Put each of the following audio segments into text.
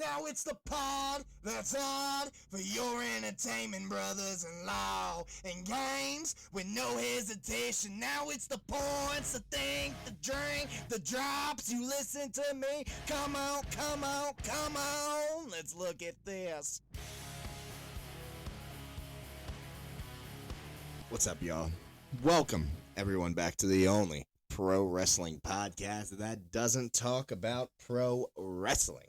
Now it's the pod that's on for your entertainment, brothers in law and games with no hesitation. Now it's the points, the think, the drink, the drops. You listen to me. Come on, come on, come on. Let's look at this. What's up, y'all? Welcome, everyone, back to the only pro wrestling podcast that doesn't talk about pro wrestling.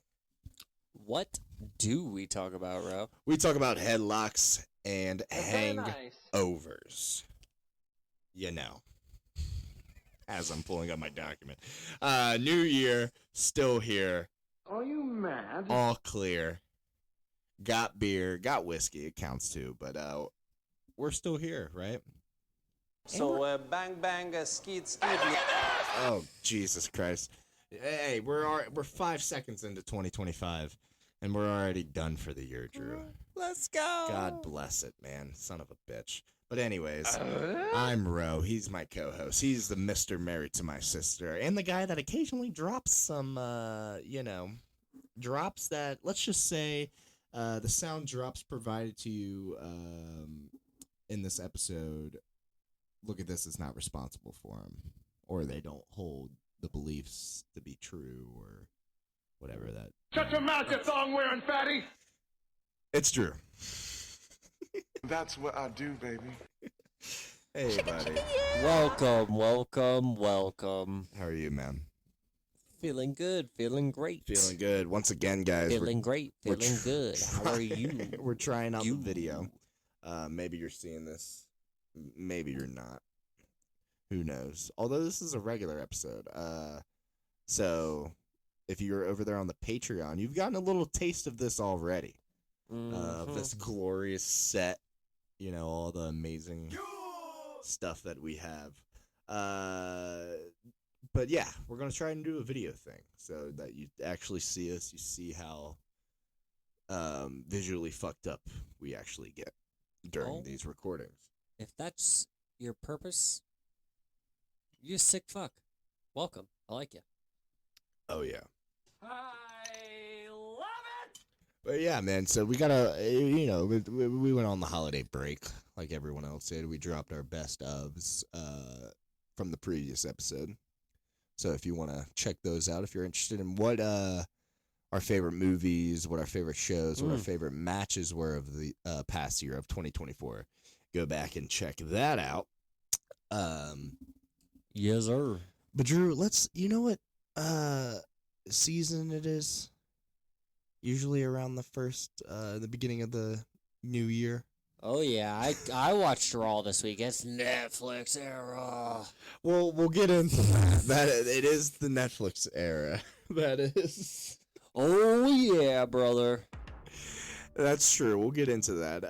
What do we talk about, Ro? We talk about headlocks and hangovers. You know. As I'm pulling up my document. New year, still here. Are you mad? All clear. Got beer, got whiskey, it counts too, but we're still here, right? So bang bang skeet skeet. Oh, Jesus Christ. Hey, we're 5 seconds into 2025, and we're already done for the year, Drew. Let's go. God bless it, man. Son of a bitch. But anyways, I'm Ro. He's my co-host. He's the Mr. Married to My Sister, and the guy that occasionally drops some, drops that, let's just say, the sound drops provided to you in this episode. Look at this, is not responsible for them, or they don't hold the beliefs to be true, or whatever that. Shut your mouth, you thong-wearing fatty! It's true. That's what I do, baby. Hey, buddy. Welcome. How are you, man? Feeling good, feeling great. Feeling good. Once again, guys. Feeling great, feeling good. How are you? We're trying out the video. Maybe you're seeing this. Maybe you're not. Who knows? Although this is a regular episode. So if you're over there on the Patreon, you've gotten a little taste of this already. Of this glorious set. You know, all the amazing stuff that we have. But yeah, we're going to try and do a video thing so that you actually see us. You see how visually fucked up we actually get during these recordings. If that's your purpose, you sick fuck. Welcome. I like you. Oh, yeah. I love it! But yeah, man, so we gotta, we went on the holiday break like everyone else did. We dropped our best ofs from the previous episode. So if you want to check those out, if you're interested in what our favorite movies, what our favorite shows, what our favorite matches were of the past year of 2024, go back and check that out. Yes, sir. But Drew, you know what season it is? Usually around the beginning of the new year. Oh, yeah. I watched Raw this week. It's Netflix era. Well, we'll get into that. It is the Netflix era. That is. Oh, yeah, brother. That's true. We'll get into that.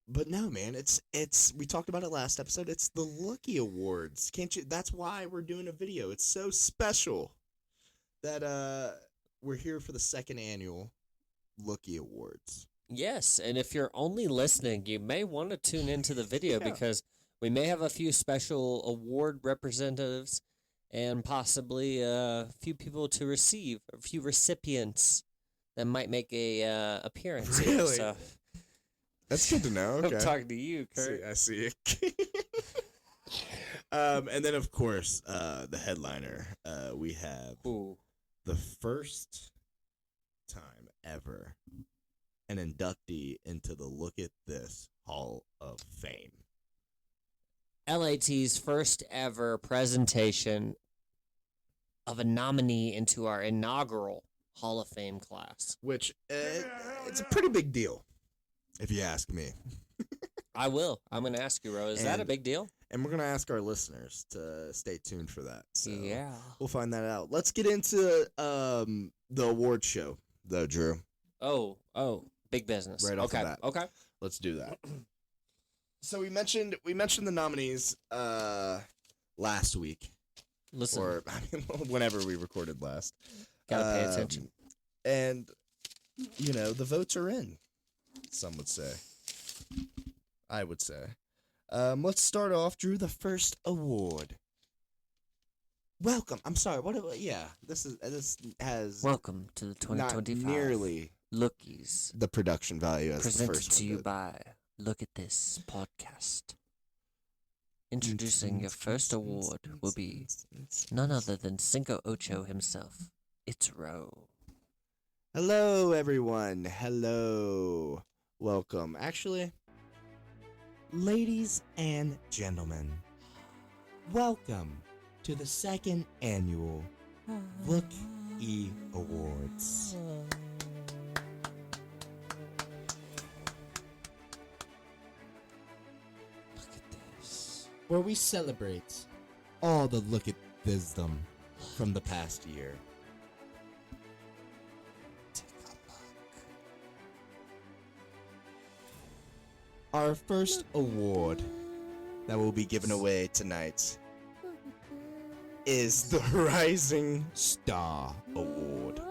But no, man, it's we talked about it last episode. It's the Lookie Awards. Can't you? That's why we're doing a video. It's so special that we're here for the second annual Lookie Awards. Yes, and if you're only listening, you may want to tune into the video because we may have a few special award representatives and possibly a few people to receive, a few recipients that might make a appearance here. Really? So. That's good to know. Okay. I'm talking to you, Kurt. I see it. And then, of course, the headliner. We have the first time ever an inductee into the Look at This Hall of Fame. LAT's first ever presentation of a nominee into our inaugural Hall of Fame class. Which, it's a pretty big deal, if you ask me. I will. I'm going to ask you, Ro. Is that a big deal? And we're going to ask our listeners to stay tuned for that. So yeah. We'll find that out. Let's get into the award show, though, Drew. Oh, big business. Right off the bat. Okay. Let's do that. So we mentioned the nominees last week. Listen. Or whenever we recorded last. Gotta pay attention. And, the votes are in, some would say. I would say. Let's start off, Drew, the first award. welcome. I'm sorry. Yeah, this has Welcome to the not 2025 nearly Lookies, the production value as the presented first to one you did. by Look at This podcast. Introducing your first award will be none other than Cinco Ocho himself. It's Ro. Hello, everyone. Hello. Welcome. Actually, ladies and gentlemen, welcome to the second annual Lookie Awards. Look at this. Where we celebrate all the look at wisdom from the past year. Take a look. Our first award that will be given away tonight is the Rising Star Award.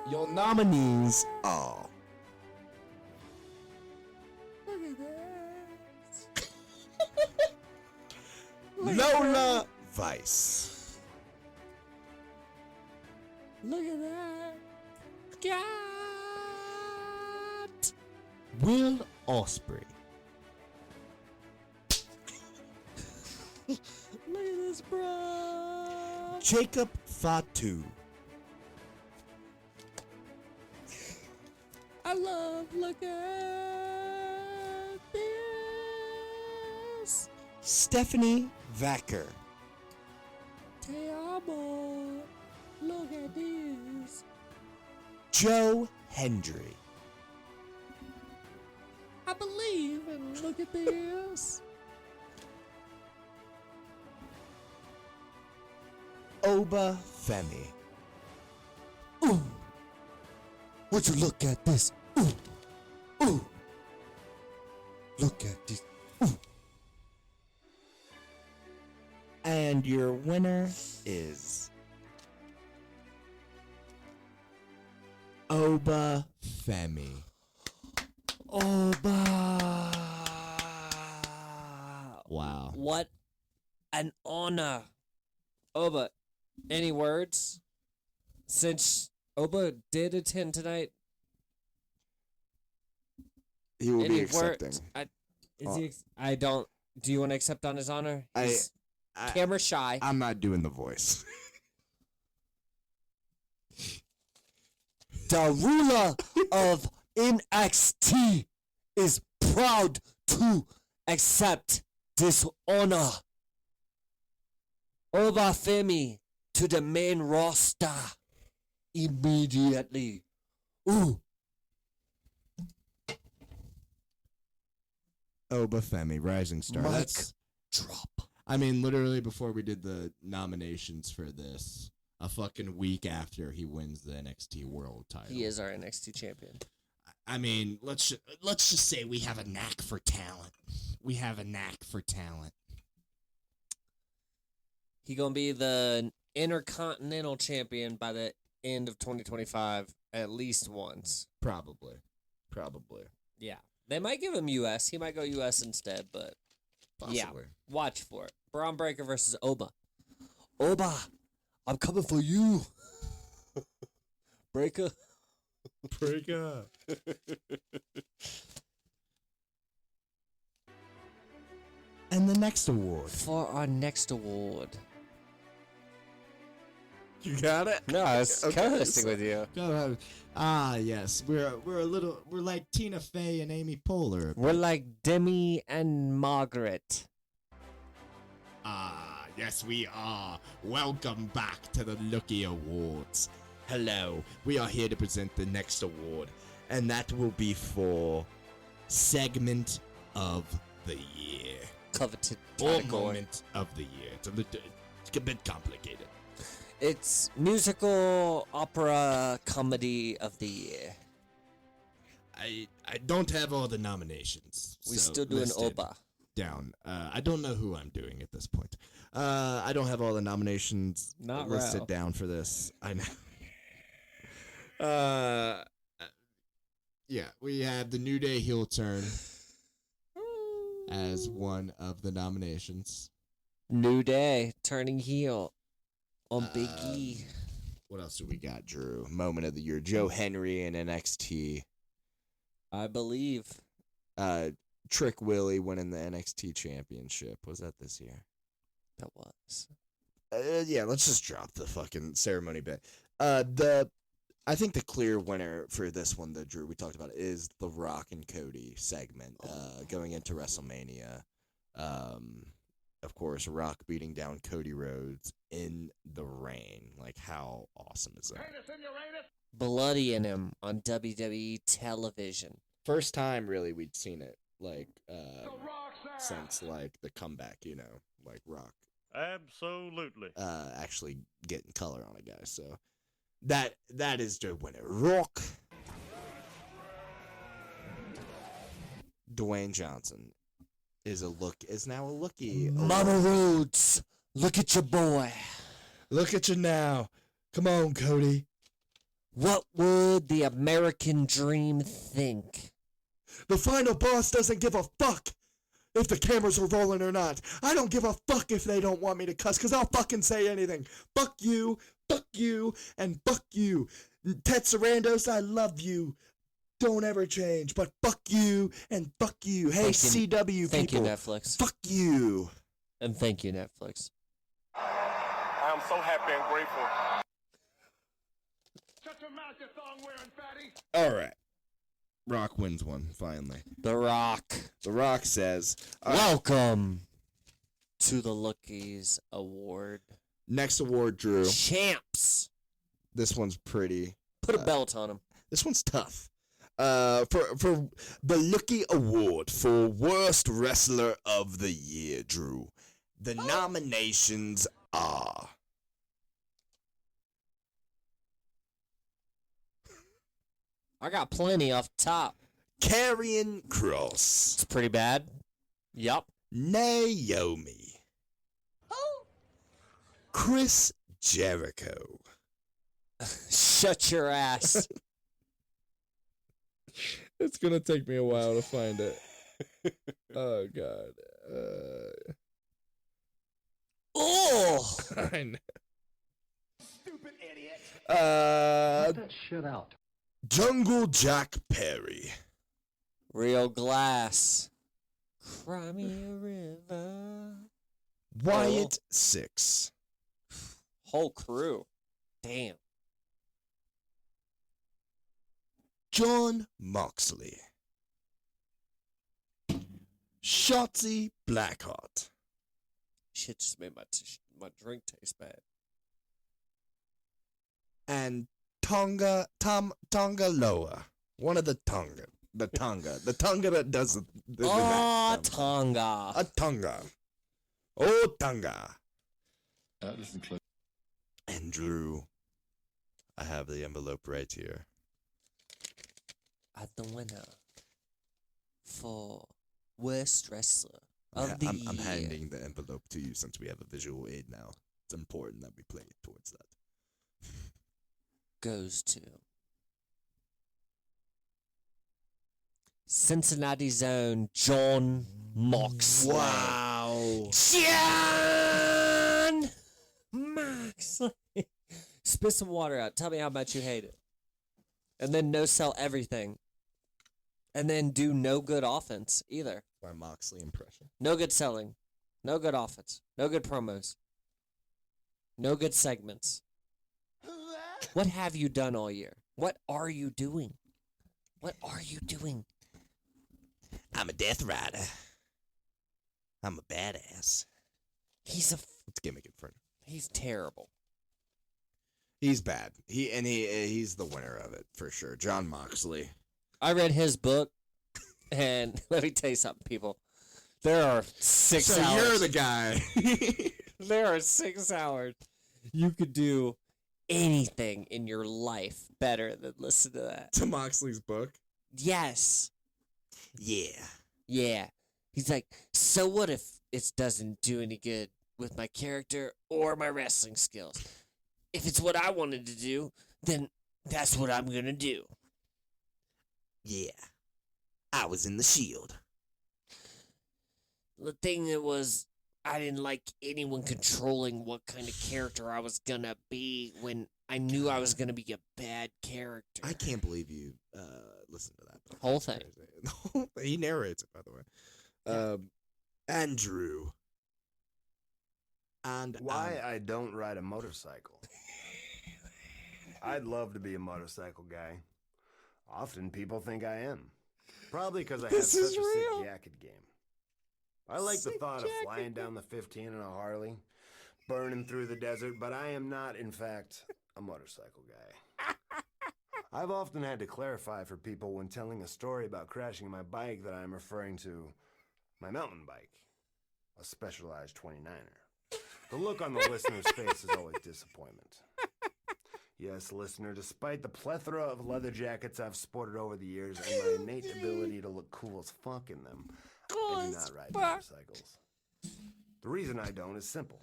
Your nominees are Lola Vice, Look at that. God. Will Osprey, Look at this, bro. Jacob Fatu, I love look at this. Stephanie Vacker, Te amo. Look at this. Joe Hendry, I believe and look at this. Oba Femi. Ooh. Would you look at this? Ooh. Ooh. Look at this. Ooh. And your winner is Oba Femi. Oba. Wow. What an honor. Oba, any words? Since Oba did attend tonight, He will any be accepting. words? I don't. Do you want to accept on his honor? He's camera shy. I'm not doing the voice. The ruler of NXT is proud to accept this honor. Obafemi to the main roster immediately. Ooh. Oba Femi, Rising Star. Mic That's, drop. I mean, literally before we did the nominations for this, a fucking week after he wins the NXT World title. He is our NXT champion. I mean, let's just say we have a knack for talent. We have a knack for talent. He gonna be the Intercontinental champion by the end of 2025 at least once. Probably. Yeah. They might give him US. He might go US instead, but Possibly. yeah. Watch for it. Braun Breaker versus Oba. Oba, I'm coming for you. Breaker. Break up. And the next award. For our next award. You got it? No, I was Okay, co-hosting so- with you. Go ahead. Ah, yes. We're like Tina Fey and Amy Poehler. We're like Demi and Margaret. Ah, yes, we are. Welcome back to the Lookie Awards. Hello, we are here to present the next award, and that will be for Segment of the Year. Coveted Or category. Moment of the Year. It's a bit complicated. It's musical, opera, comedy of the year. I don't have all the nominations. We so still doing listed Oba. down. I don't know who I'm doing at this point. I don't have all the nominations Not listed Rao. down for this. I know. Yeah, we have the New Day heel turn. as one of the nominations. New Day turning heel on Big E. What else do we got, Drew? Moment of the year. Joe Henry in NXT. I believe. Trick Willie winning the NXT championship. Was that this year? That was. Yeah, let's just drop the fucking ceremony bit. I think the clear winner for this one that Drew we talked about is the Rock and Cody segment going into WrestleMania. Of course, Rock beating down Cody Rhodes in the rain. Like, how awesome is that? Bloodying him on WWE television. First time, really, we'd seen it, like, since, like, the comeback, you know, like Rock. Absolutely. Actually getting color on a guy, so that is the winner. Rock. Dwayne Johnson is now a Lookie. Mama Rhodes, look at your boy. Look at you now. Come on, Cody. What would the American dream think? The final boss doesn't give a fuck if the cameras are rolling or not. I don't give a fuck if they don't want me to cuss, because I'll fucking say anything. Fuck you, and fuck you. Ted Sarandos, I love you. Don't ever change, but fuck you and fuck you. Hey, CW people. Thank you, Netflix. Fuck you. And thank you, Netflix. I am so happy and grateful. Shut your mouth, you thong-wearing fatty! All right. Rock wins one, finally. The Rock. The Rock says, Welcome to the Lookies Award. Next award, Drew. Champs. This one's pretty. Put a belt on him. This one's tough. For the Lookie Award for Worst Wrestler of the Year, Drew, the nominations are I got plenty off the top. Karrion Kross, It's pretty bad. Yup. Naomi, Chris Jericho, Shut your ass. It's gonna take me a while to find it. Oh God. Oh. I know. Stupid idiot! That shit out. Jungle Jack Perry, Real glass. Cry me a river. Wyatt Six, Whole crew. Damn. John Moxley, Shotzi Blackheart, Shit just made my drink taste bad. and Tonga Loa. One of the Tonga that does the Oh, that. Tonga. A Tonga. Oh, Tonga. Listen close. And Drew, I have the envelope right here. The winner for Worst Wrestler of the Year I'm handing the envelope to you since we have a visual aid now. It's important that we play towards that. goes to Cincinnati's own John Moxley. Wow. John Moxley. Spit some water out. Tell me how much you hate it. And then no sell everything. And then do no good offense either. My Moxley impression. No good selling. No good offense. No good promos. No good segments. What have you done all year? What are you doing? What are you doing? I'm a Death Rider. I'm a badass. He's Let's gimmick it for him. he's terrible. He's bad. He's the winner of it for sure. John Moxley. I read his book, and let me tell you something, people. There are 6 So hours. you're the guy. There are 6 hours. You could do anything in your life better than listen to that. To Moxley's book. Yes. Yeah. Yeah. He's like, so what if it doesn't do any good with my character or my wrestling skills? If it's what I wanted to do, then that's what I'm going to do. Yeah. I was in the Shield. the thing that was, I didn't like anyone controlling what kind of character I was gonna be when I knew I was gonna be a bad character. I can't believe you listened to that. Whole thing. The whole thing. He narrates it, by the way. Andrew. And Why I don't ride a motorcycle. I'd love to be a motorcycle guy. Often people think I am. Probably because I have such a sick jacket game. I like the thought of flying down the 15 on a Harley, burning through the desert, but I am not, in fact, a motorcycle guy. I've often had to clarify for people when telling a story about crashing my bike that I'm referring to my mountain bike, a Specialized 29er. The look on the listener's face is always disappointment. Yes, listener, despite the plethora of leather jackets I've sported over the years and my innate ability to look cool as fuck in them, I do not ride motorcycles. The reason I don't is simple.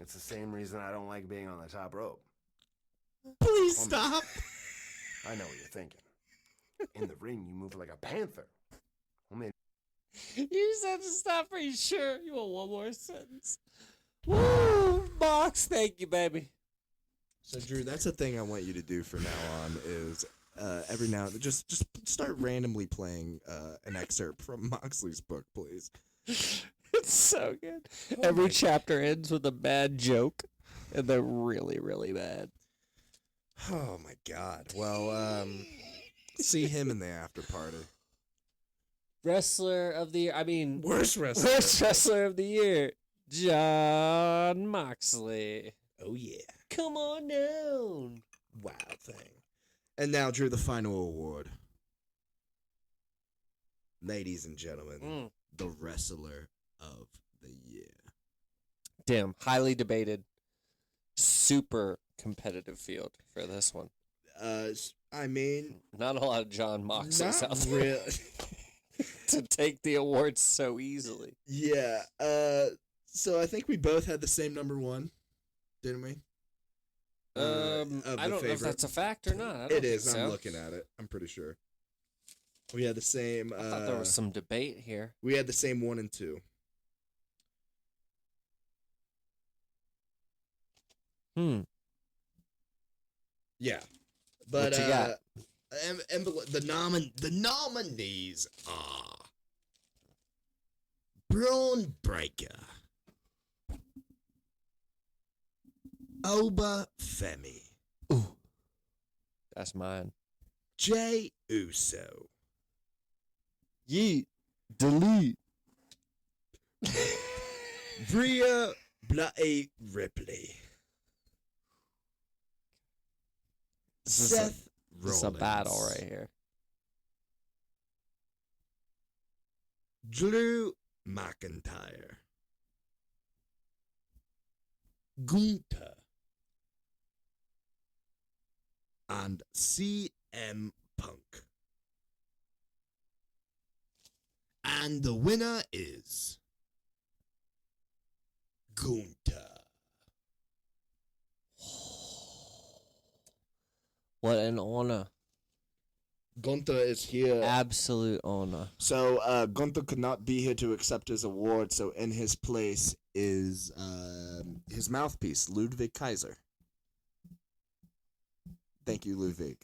It's the same reason I don't like being on the top rope. please stop. I know what you're thinking. In the ring, you move like a panther. You just have to stop. Are you sure? You want one more sentence? Woo! Box, thank you, baby. So, Drew, that's a thing I want you to do from now on is every now and then just start randomly playing an excerpt from Moxley's book, please. It's so good. Every chapter ends with a bad joke, and they're really, really bad. Oh, my God. Well, see him in the after party. Wrestler of the year. I mean, Worst wrestler. worst wrestler of the year, John Moxley. Oh, yeah. Come on down. Wow thing. And now, Drew, the final award. Ladies and gentlemen, the wrestler of the year. Damn, highly debated, super competitive field for this one. I mean, Not a lot of John Moxleys out not there really. to take the awards so easily. Yeah. So I think we both had the same number one, didn't we? I don't know if that's a fact or not. It is. Think so. I'm looking at it. I'm pretty sure. We had the same. I thought there was some debate here. We had the same 1 and 2. Yeah, but What you got? the nominees are Braun Breaker, Oba Femi, Ooh, that's mine. Jay Uso, Yeet, delete. Rhea Bloody Ripley, Seth Rollins. This is a battle right here. Drew McIntyre, Gunther, and CM Punk. And the winner is Gunther. What an honor. Gunther is here. Absolute honor. So Gunther could not be here to accept his award, so in his place is his mouthpiece, Ludwig Kaiser. Thank you, Ludwig.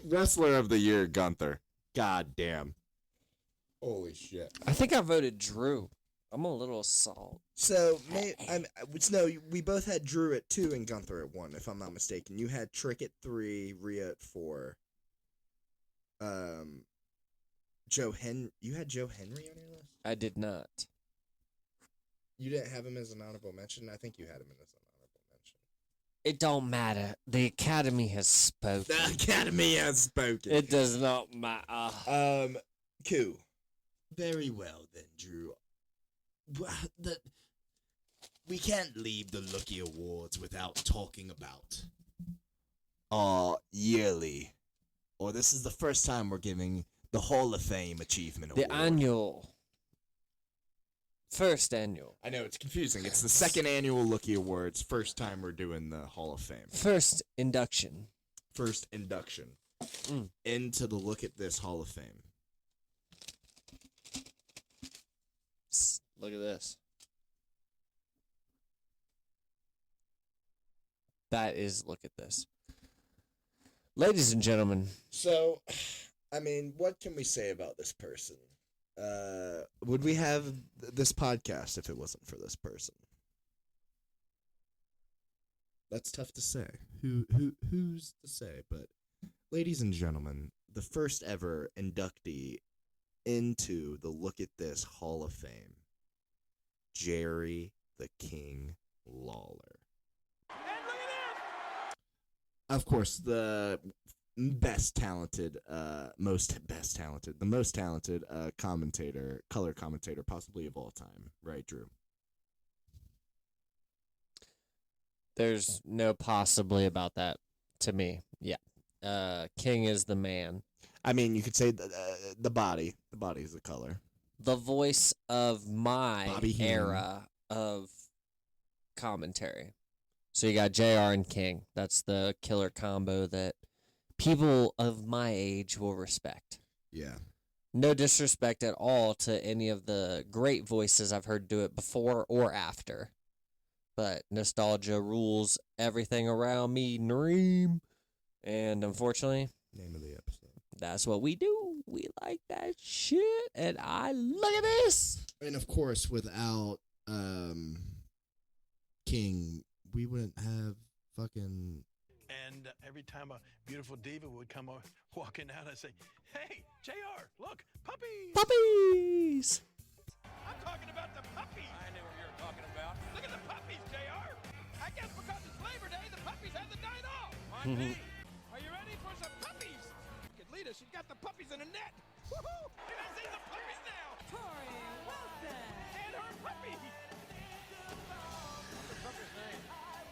Wrestler of the year, Gunther. God damn. Holy shit. I think I voted Drew. I'm a little salt. So, no, we both had Drew at 2 and Gunther at 1, if I'm not mistaken. You had Trick at 3, Rhea at 4. You had Joe Henry on your list? I did not. You didn't have him as an honorable mention? I think you had him as an honorable mention. It don't matter. The Academy has spoken. The Academy has spoken. It does not matter. Cool. Very well then, Drew. We can't leave the Lookie Awards without talking about our yearly or this is the first time we're giving the Hall of Fame Achievement The Award. First annual. I know, it's confusing. It's the second Annual Lookie Awards. First time we're doing the Hall of Fame. First induction. First induction into the Look at This Hall of Fame. Look at this. That is, look at this. Ladies and gentlemen. So, I mean, what can we say about this person? Would we have this podcast if it wasn't for this person? That's tough to say. Who's to say? But, ladies and gentlemen, the first ever inductee into the Look at This Hall of Fame, Jerry the King Lawler. And look at this! Of course, the most talented color commentator possibly of all time. Right, Drew? There's no possibly about that to me. Yeah. King is the man. I mean, you could say the body. The body is the color. The voice of my Bobby Heenan. era of commentary. So you got JR and King. That's the killer combo that people of my age will respect. Yeah. No disrespect at all to any of the great voices I've heard do it before or after. But nostalgia rules everything around me, Nareem. And unfortunately, Name of the episode. that's what we do. We like that shit. And I look at this. And of course, without King, we wouldn't have fucking. And every time a beautiful diva would come walking out, I'd say, "Hey, JR, look, puppies!" Puppies. I'm talking about the puppies! I knew what you were talking about. Look at the puppies, JR! I guess because it's Labor Day, the puppies had the night off! On me! Are you ready for some puppies? Good leader, she's got the puppies in a net! Woohoo! You guys see the puppies now! Tori Wilson! And her puppy! What's the puppy's name?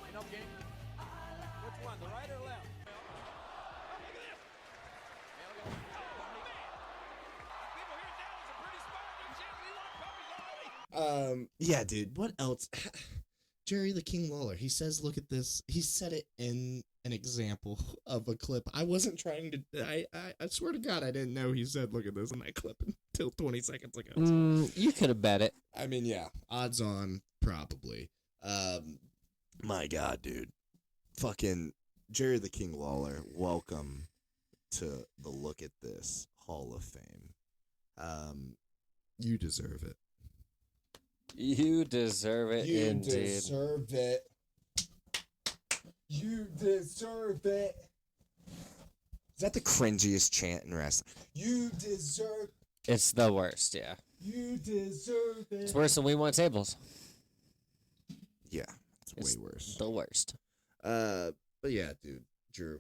You know, King? Which one, the right or left? Oh, look at this! Hey, look at this. Oh, man! People here in Dallas are pretty smart. They're gently want puppies already. Yeah, dude. What else? Jerry the King Lawler. He says, "Look at this." He said it in an example of a clip. I wasn't trying to. I swear to God, I didn't know he said, "Look at this" in that clip until 20 seconds ago. You could have bet it. I mean, yeah, odds on, probably. My God, dude. Fucking Jerry the King Lawler, welcome to the Look at This Hall of Fame. You deserve it. You deserve it, You indeed. deserve it. You deserve it. Is that the cringiest chant in wrestling? You deserve. It's the worst, yeah. You deserve it. It's worse than We Want Tables. Yeah, it's It's way worse. The worst. But yeah, dude, Drew.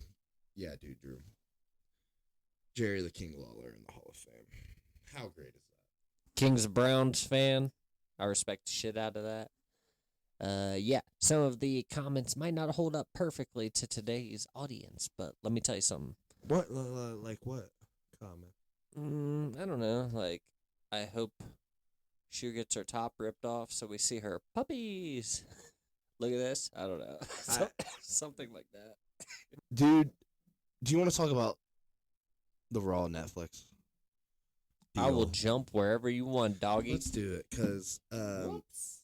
Yeah, dude, Drew. Jerry the King Lawler in the Hall of Fame. How great is that? Kings of Browns fan. I respect the shit out of that. Yeah, some of the comments might not hold up perfectly to today's audience, but let me tell you something. What, like what comment? I don't know. Like, I hope she gets her top ripped off so we see her puppies. Look at this. I don't know. Something like that. Dude, do you want to talk about the Raw Netflix? I will deal? jump wherever you want, doggy. Let's do it, because Whoops.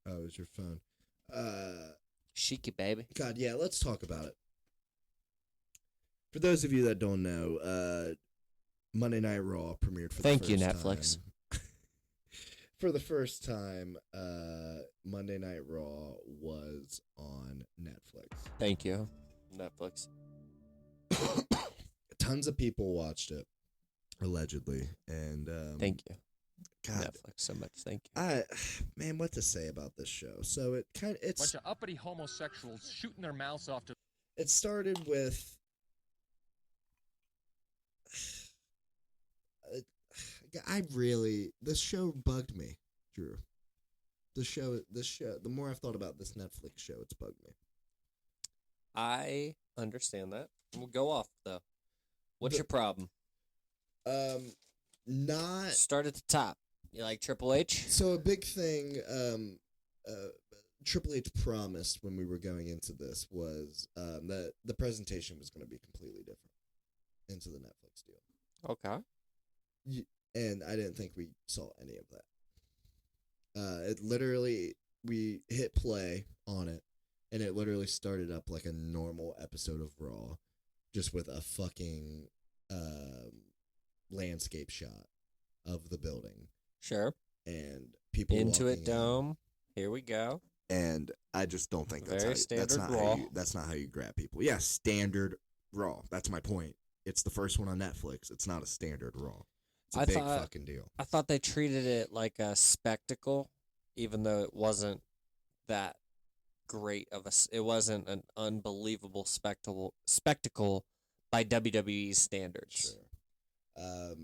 oh, it's your phone. Cheeky, baby. God, yeah, let's talk about it. For those of you that don't know, Monday Night Raw premiered for Thank the you, first Netflix. time. For the first time, Monday Night Raw was on Netflix. Thank you, Netflix. Tons of people watched it, allegedly, and Thank you, God, Netflix, so much. Thank you. Man, what to say about this show? So it's Bunch of uppity homosexuals shooting their mouths off to. It started with. This show bugged me, Drew. The show, the more I've thought about this Netflix show, it's bugged me. I Understand that. We'll go off though. What's your problem? Not Start at the top. You like Triple H? so a big thing. Triple H promised when we were going into this was that the presentation was going to be completely different into the Netflix deal. Okay. And I didn't think we saw any of that. It literally, we hit play on it, and it literally started up like a normal episode of Raw, just with a fucking landscape shot of the building. Sure. And people Into walking It Dome. Here we go. And I just don't think that's Very how standard that's not Raw. that's not how you grab people. Yeah, standard Raw. That's my point. It's the first one on Netflix. It's not a standard Raw. It's a big fucking deal. I thought they treated it like a spectacle, even though it wasn't that great of a. It wasn't an unbelievable spectacle by WWE's standards. Sure.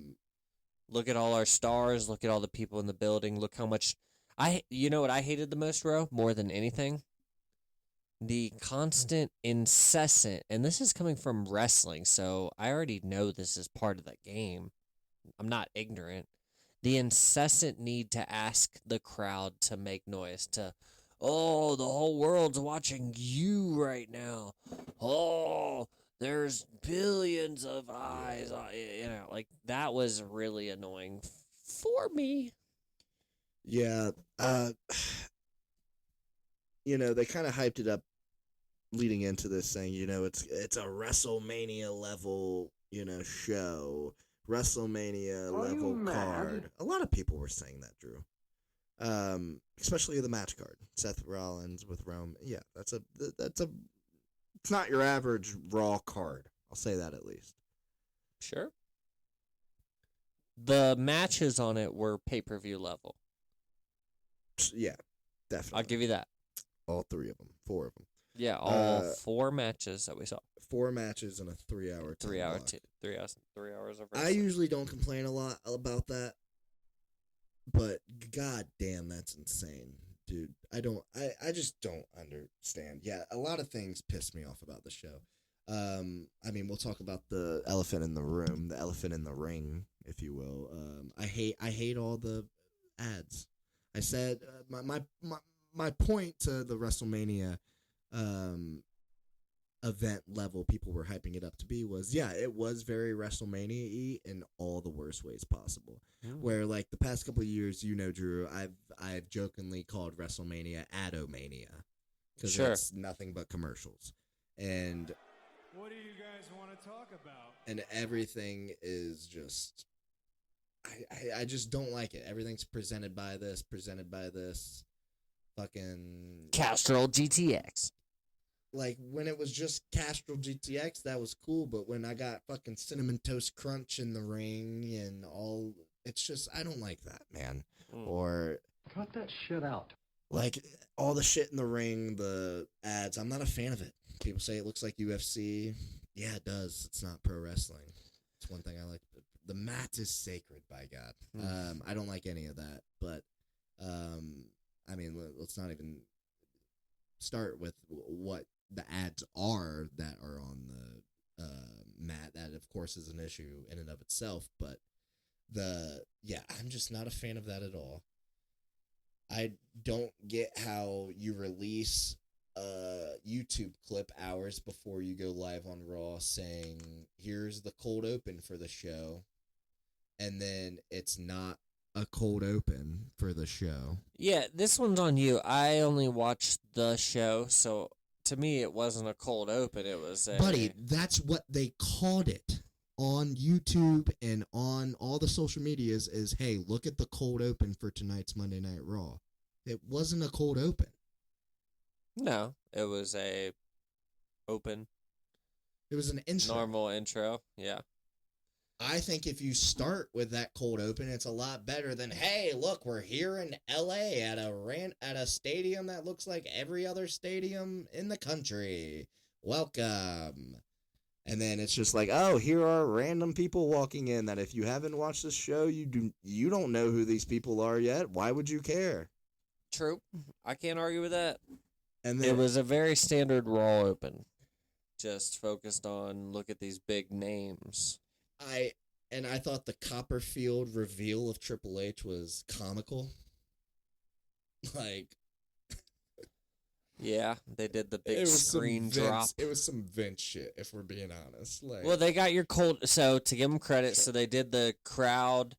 Look at all our stars. Look at all the people in the building. Look how much. You know what I hated the most, Ro? More than anything? The constant, incessant, and this is coming from wrestling, so I already know this is part of the game. I'm not ignorant. The incessant need to ask the crowd to make noise, oh, the whole world's watching you right now. Oh, there's billions of eyes. Like, that was really annoying for me. Yeah. They kind of hyped it up leading into this, saying, it's a WrestleMania level, show. WrestleMania level card. A lot of people were saying that, Drew. Especially the match card. Seth Rollins with Roman. Yeah, it's not your average Raw card. I'll say that at least. Sure. The matches on it were pay-per-view level. Yeah, definitely. I'll give you that. All 3 of them. 4 of them. Yeah, all 4 matches that we saw. 4 matches in a 3-hour. 3 hours. 3 hours of wrestling. I usually don't complain a lot about that, but god damn, that's insane, dude. I just don't understand. Yeah, a lot of things piss me off about the show. We'll talk about the elephant in the room, the elephant in the ring, if you will. I hate all the ads. I said my point to the WrestleMania event level people were hyping it up to be was, yeah, it was very WrestleMania-y in all the worst ways possible. Where, like, the past couple of years, Drew, I've jokingly called WrestleMania Adomania, because it's nothing but commercials. And what do you guys want to talk about? And everything is just, I just don't like it. Everything's presented by this. Fucking Castrol GTX. Like, when it was just Castrol GTX, that was cool, but when I got fucking Cinnamon Toast Crunch in the ring and all, it's just, I don't like that, man. Or cut that shit out. Like, all the shit in the ring, the ads, I'm not a fan of it. People say it looks like UFC. Yeah, it does. It's not pro wrestling. It's one thing I like. The mat is sacred, by God. I don't like any of that, but let's not even start with what the ads are that are on the mat. That, of course, is an issue in and of itself, but I'm just not a fan of that at all. I don't get how you release a YouTube clip hours before you go live on Raw saying, here's the cold open for the show, and then it's not a cold open for the show. Yeah, this one's on you. I only watched the show, so to me it wasn't a cold open. It was a... Buddy, that's what they called it on YouTube and on all the social medias is, hey, look at the cold open for tonight's Monday Night Raw. It wasn't a cold open. No, it was a open. It was an intro. Normal intro, yeah. I think if you start with that cold open, it's a lot better than, hey, look, we're here in LA at a stadium that looks like every other stadium in the country. Welcome. And then it's just like, oh, here are random people walking in that if you haven't watched this show, you don't know who these people are yet. Why would you care? True. I can't argue with that. And then, it was a very standard Raw open. just focused on look at these big names. I thought the Copperfield reveal of Triple H was comical. Like, yeah, they did the big screen drop. It was some Vince shit, if we're being honest. Like, well, they got your cold. So to give them credit, so they did the crowd,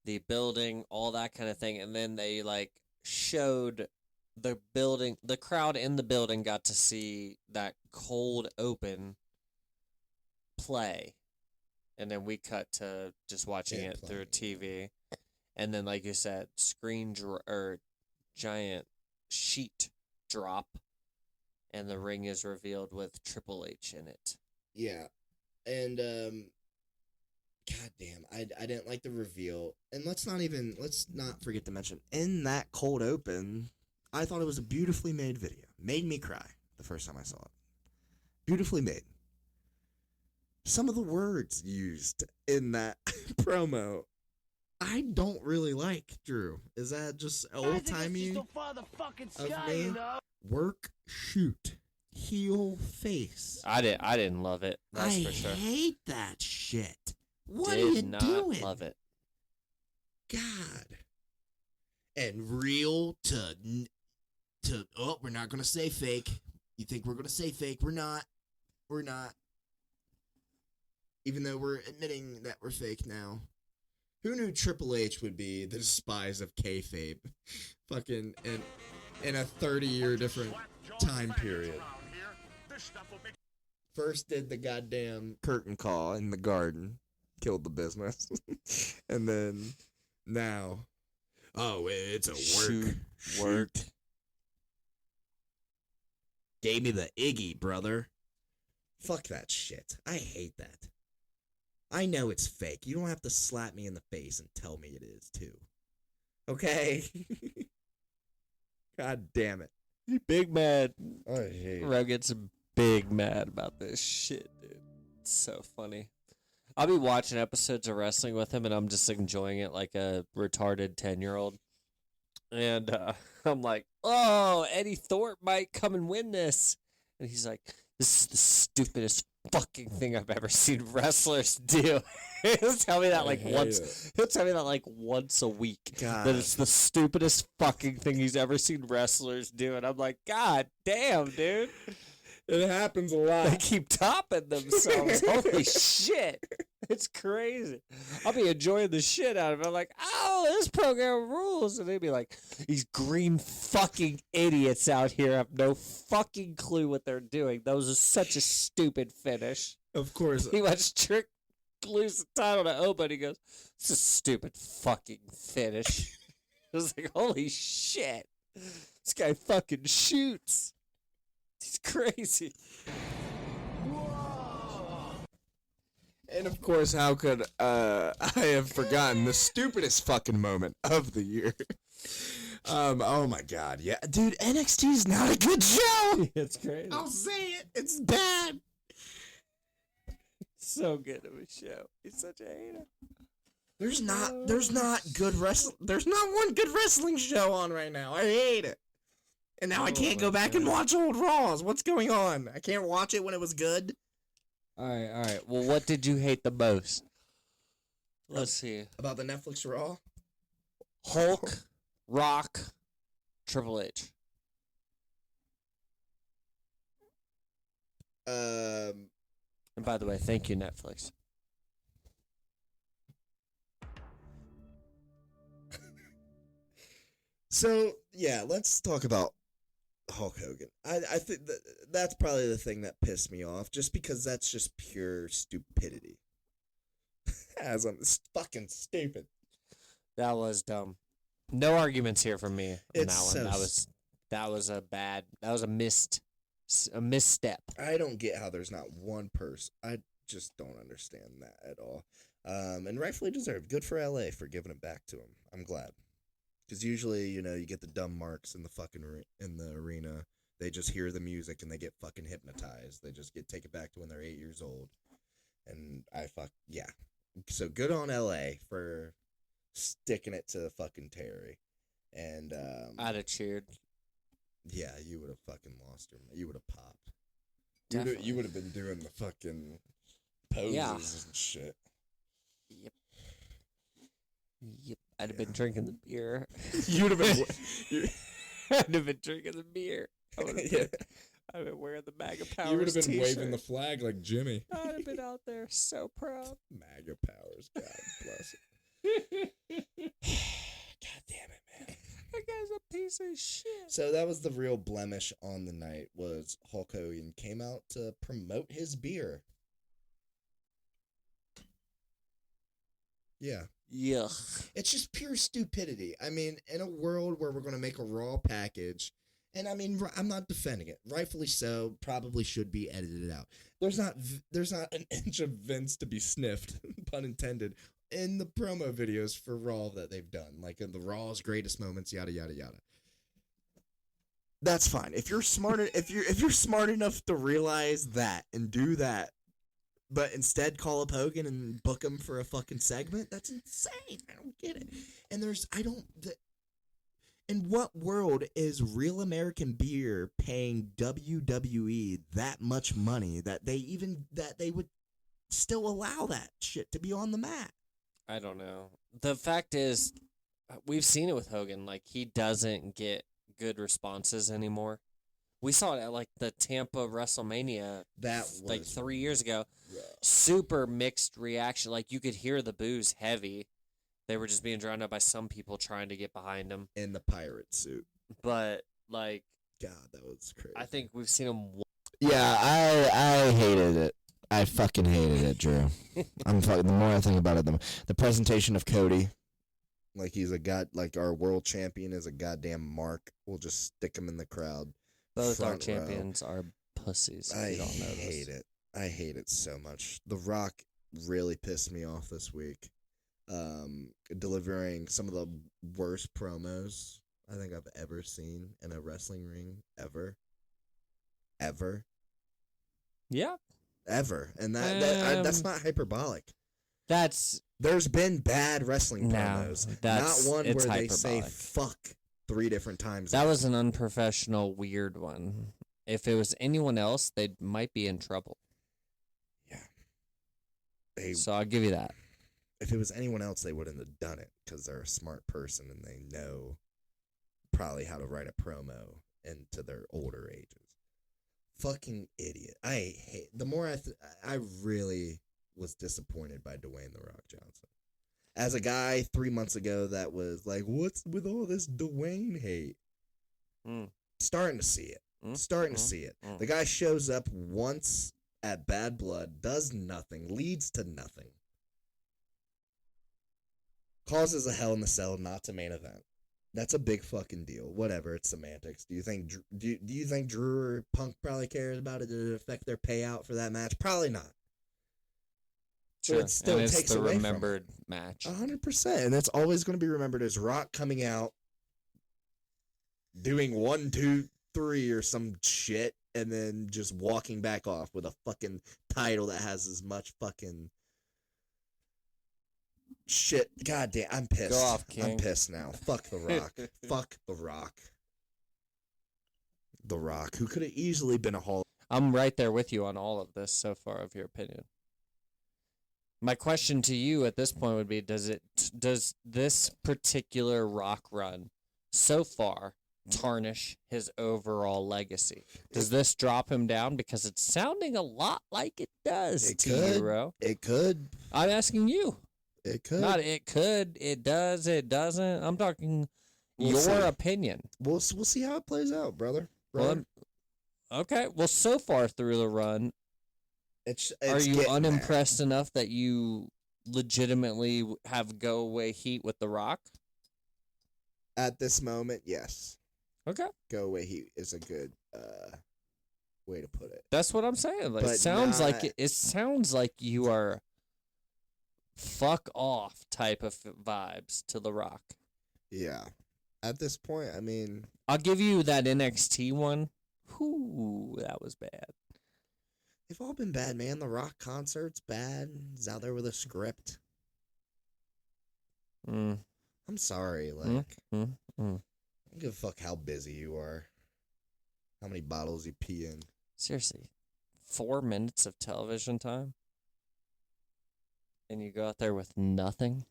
the building, all that kind of thing, and then they like showed the building. The crowd in the building got to see that cold open play, and then we cut to just watching it through TV, and then like you said, or giant sheet drop, and the ring is revealed with Triple H in it. Yeah, and goddamn, I didn't like the reveal, and let's not forget to mention in that cold open, I thought it was a beautifully made video. Made me cry the first time I saw it. Beautifully made. Some of the words used in that promo, I don't really like, Drew. Is that just old-timey of me? Work, shoot, heel, face. I didn't love it. That's for sure. I hate that shit. What Did are you not doing? Love it. God. And real to we're not gonna say fake. You think we're gonna say fake? We're not. We're not. Even though we're admitting that we're fake now. Who knew Triple H would be the despise of kayfabe? Fucking in a 30-year different time period. First did the goddamn curtain call in the garden. Killed the business. And then now, oh, it's a work. Gave me the Iggy, brother. Fuck that shit. I hate that. I know it's fake. You don't have to slap me in the face and tell me it is, too. Okay? God damn it. Big mad. I hate it. Rob gets big mad about this shit, dude. It's so funny. I'll be watching episodes of wrestling with him, and I'm just enjoying it like a retarded 10-year-old. And I'm like, oh, Eddie Thorpe might come and win this. And he's like, this is the stupidest fucking thing I've ever seen wrestlers do. He'll tell me that like once. He'll tell me that like once a week. God. That it's the stupidest fucking thing he's ever seen wrestlers do. And I'm like, God damn, dude. It happens a lot. They keep topping themselves. Holy shit. It's crazy. I'll be enjoying the shit out of it. I'm like, oh, this program rules. And they'd be like, these green fucking idiots out here have no fucking clue what they're doing. That was such a stupid finish. Of course. He watched Trick lose the title to Oba, and he goes, it's a stupid fucking finish. I was like, holy shit. This guy fucking shoots. He's crazy. And of course, how could I have forgotten the stupidest fucking moment of the year? Oh my god, yeah, dude, NXT's not a good show. It's crazy. I'll say it. It's bad. So good of a show. He's such a hater. There's not good wrestling. There's not one good wrestling show on right now. I hate it. And now I can't go back and watch old Raws. What's going on? I can't watch it when it was good. All right. Well, what did you hate the most? Let's see. About the Netflix Raw? Hulk, Rock, Triple H. And by the way, thank you, Netflix. So, yeah, let's talk about Hulk Hogan. I think that's probably the thing that pissed me off, just because that's just pure stupidity. As I'm fucking stupid. That was dumb. No arguments here from me on It's that one. so That was a misstep. I don't get how there's not one person. I just don't understand that at all. And rightfully deserved. Good for LA for giving it back to him. I'm glad. Because usually, you get the dumb marks in the fucking in the arena. They just hear the music and they get fucking hypnotized. They just get taken back to when they're 8 years old. And yeah. So good on LA for sticking it to fucking Terry. And I'd have cheered. Yeah, you would have fucking lost your. You would have popped. You would have been doing the fucking poses and shit. Yep. I'd have been drinking the beer. You'd have been. I'd have been drinking the beer. I'd have been wearing the MAGA Powers You would have been t-shirt. waving the flag like Jimmy. I'd have been out there so proud. MAGA Powers. God bless it. God damn it, man. That guy's a piece of shit. So that was the real blemish on the night, was Hulk Hogan came out to promote his beer. Yeah. Yuck. It's just pure stupidity. I mean, in a world where we're going to make a Raw package, and I mean, I'm not defending it. Rightfully so, probably should be edited out. There's not an inch of Vince to be sniffed, pun intended, in the promo videos for Raw that they've done, like in the Raw's greatest moments, yada yada yada. That's fine. If you're smart, if you're smart enough to realize that and do that, but instead call up Hogan and book him for a fucking segment, that's insane. I don't get it. And in what world is Real American Beer paying WWE that much money that they would still allow that shit to be on the mat? I don't know. The fact is, we've seen it with Hogan. Like, he doesn't get good responses anymore. We saw it at, like, the Tampa WrestleMania that was like 3 years ago. rough. Super mixed reaction. Like, you could hear the boos heavy. They were just being drowned out by some people trying to get behind him. In the pirate suit. But, like... God, that was crazy. I think we've seen him... Yeah, I hated it. I fucking hated it, Drew. The more I think about it, the presentation of Cody, like he's like our world champion is a goddamn mark. We'll just stick him in the crowd. Both our champions are pussies. I hate it. I hate it so much. The Rock really pissed me off this week. Delivering some of the worst promos I think I've ever seen in a wrestling ring ever. Yeah. Ever. And that's not hyperbolic. There's been bad wrestling promos. Not one where they say fuck 3 different times. That was an unprofessional, weird one. If it was anyone else, they might be in trouble. Yeah. So I'll give you that. If it was anyone else, they wouldn't have done it because they're a smart person and they know probably how to write a promo into their older ages. Fucking idiot. I hate... The more I really was disappointed by Dwayne "The Rock" Johnson. As a guy 3 months ago that was like, what's with all this Dwayne hate? Starting to see it. The guy shows up once at Bad Blood, does nothing, leads to nothing. Causes a Hell in the Cell not to main event. That's a big fucking deal. Whatever, it's semantics. Do you think Drew or Punk probably cares about it? Did it affect their payout for that match? Probably not. Sure. So it still and takes it's the away remembered match. 100%. And it's always going to be remembered as Rock coming out, doing 1, 2, 3 or some shit, and then just walking back off with a fucking title that has as much fucking shit. God damn, I'm pissed. Go off, King. I'm pissed now. Fuck The Rock. Fuck The Rock. The Rock, who could have easily been a Hall. I'm right there with you on all of this so far of your opinion. My question to you at this point would be, does this particular Rock run so far tarnish his overall legacy? Does this drop him down? Because it's sounding a lot like it does to you, bro. It could. I'm asking you. It could. Not it could, it does, it doesn't. I'm talking your opinion. We'll see how it plays out, brother. Well, okay. Well, so far through the run, are you unimpressed enough that you legitimately have go away heat with The Rock? At this moment, yes. Okay. Go away heat is a good way to put it. That's what I'm saying. Like, it sounds like you are fuck off type of vibes to The Rock. Yeah. At this point, I mean, I'll give you that NXT one. Whoo, that was bad. They've all been bad, man. The Rock concert's bad. He's out there with a script. I'm sorry. Like, I don't give a fuck how busy you are. How many bottles you pee in. Seriously. 4 minutes of television time, and you go out there with nothing.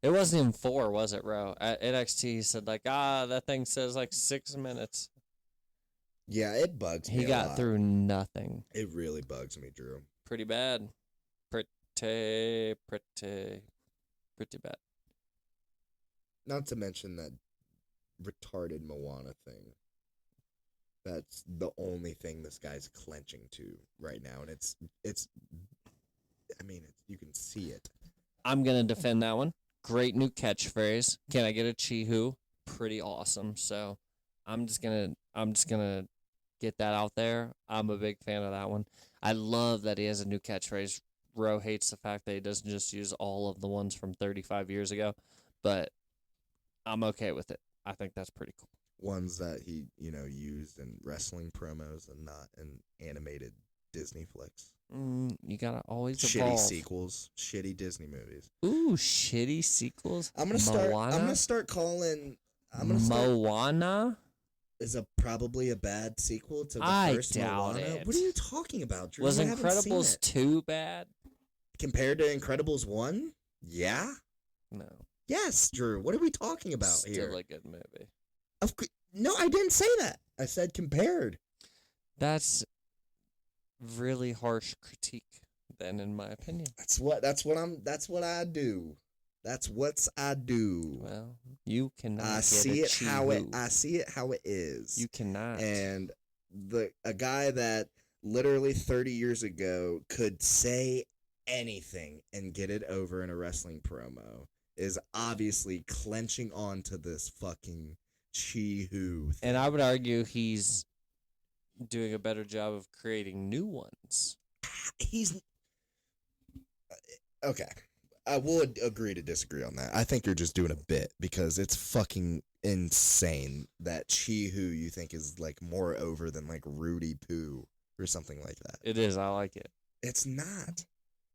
It wasn't even 4, was it, Ro? At NXT, he said, like, that thing says, like, 6 minutes. Yeah, it bugs me He a got lot. through nothing. It really bugs me, Drew. Pretty bad. Pretty bad. Not to mention that retarded Moana thing. That's the only thing this guy's clenching to right now, and it's. I mean, you can see it. I'm gonna defend that one. Great new catchphrase. Can I get a Chihu? Pretty awesome. So, I'm just gonna get that out there. I'm a big fan of that one. I love that he has a new catchphrase. Ro hates the fact that he doesn't just use all of the ones from 35 years ago, but I'm okay with it. I think that's pretty cool. Ones that he, used in wrestling promos and not in animated Disney flicks. You gotta always Shitty evolve. sequels, shitty Disney movies. Ooh, shitty sequels. I'm gonna start calling. Moana is probably a bad sequel to the I first doubt Moana. it. What are you talking about, Drew? Was You haven't seen Incredibles it. 2 bad? Compared to Incredibles 1? Yeah. No. Yes, Drew. What are we talking about Still here? a good movie. No, I didn't say that. I said compared. That's really harsh critique, then, in my opinion. That's what I do. That's what I do. Well, you cannot. I see it how it is. You cannot. And a guy that literally 30 years ago could say anything and get it over in a wrestling promo is obviously clenching on to this fucking Chi-Hu thing. And I would argue he's doing a better job of creating new ones. He's okay. I would agree to disagree on that. I think you're just doing a bit because it's fucking insane that Chi-Hu you think is like more over than like Rudy Poo or something like that. It is. I like it. It's not.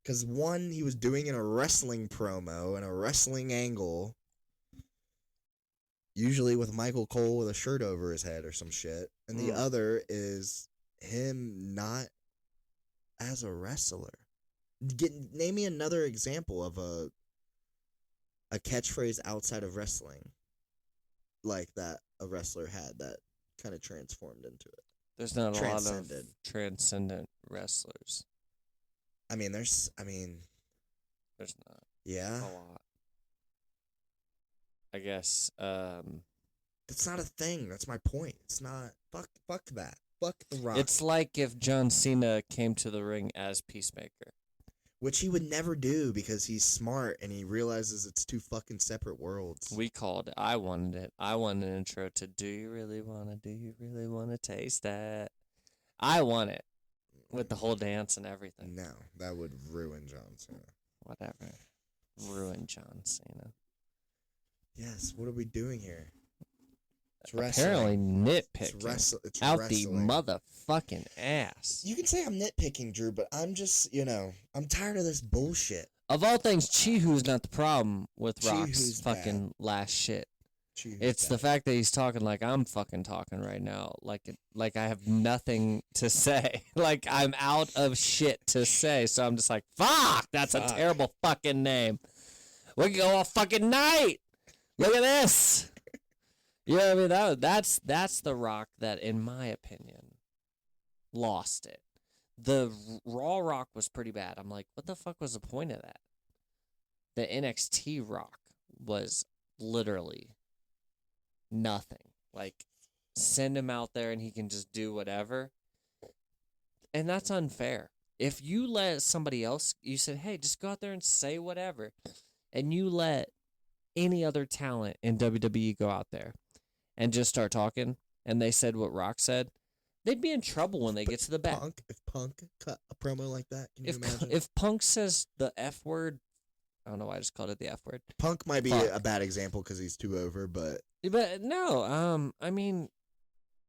Because one, he was doing in a wrestling promo and a wrestling angle, usually with Michael Cole with a shirt over his head or some shit. And the other is him not as a wrestler. Name me another example of a catchphrase outside of wrestling like that a wrestler had that kind of transformed into it. There's not a lot of transcendent wrestlers. There's not. Yeah. A lot. I guess. It's not a thing. That's my point. It's not. Fuck that. Fuck The Rock. It's like if John Cena came to the ring as Peacemaker. Which he would never do because he's smart and he realizes it's two fucking separate worlds. We called it. I wanted it. I wanted an intro to Do You Really Want to Taste That? I want it. With the whole dance and everything. No, that would ruin John Cena. Whatever. Ruin John Cena. Yes, what are we doing here? It's apparently nitpicking. It's out wrestling. the motherfucking ass. You can say I'm nitpicking, Drew, but I'm just, I'm tired of this bullshit. Of all things, Chi-Hu's not the problem with Rock's Chi-Hu's fucking last shit. Chi-Hu's It's bad. the fact that he's talking like I'm fucking talking right now. Like I have nothing to say. Like I'm out of shit to say. So I'm just like, fuck, that's a terrible fucking name. We can go all fucking night. Look at this. You know what I mean? That's the Rock that, in my opinion, lost it. The Raw Rock was pretty bad. I'm like, what the fuck was the point of that? The NXT Rock was literally nothing. Like, send him out there and he can just do whatever. And that's unfair. If you let somebody else, you said, hey, just go out there and say whatever. And you let any other talent in WWE go out there and just start talking, and they said what Rock said, they'd be in trouble when they get to the back. If Punk cut a promo like that, can you imagine? If Punk says the F word, I don't know why I just called it the F word. Punk might be a bad example because he's too over, but no, I mean,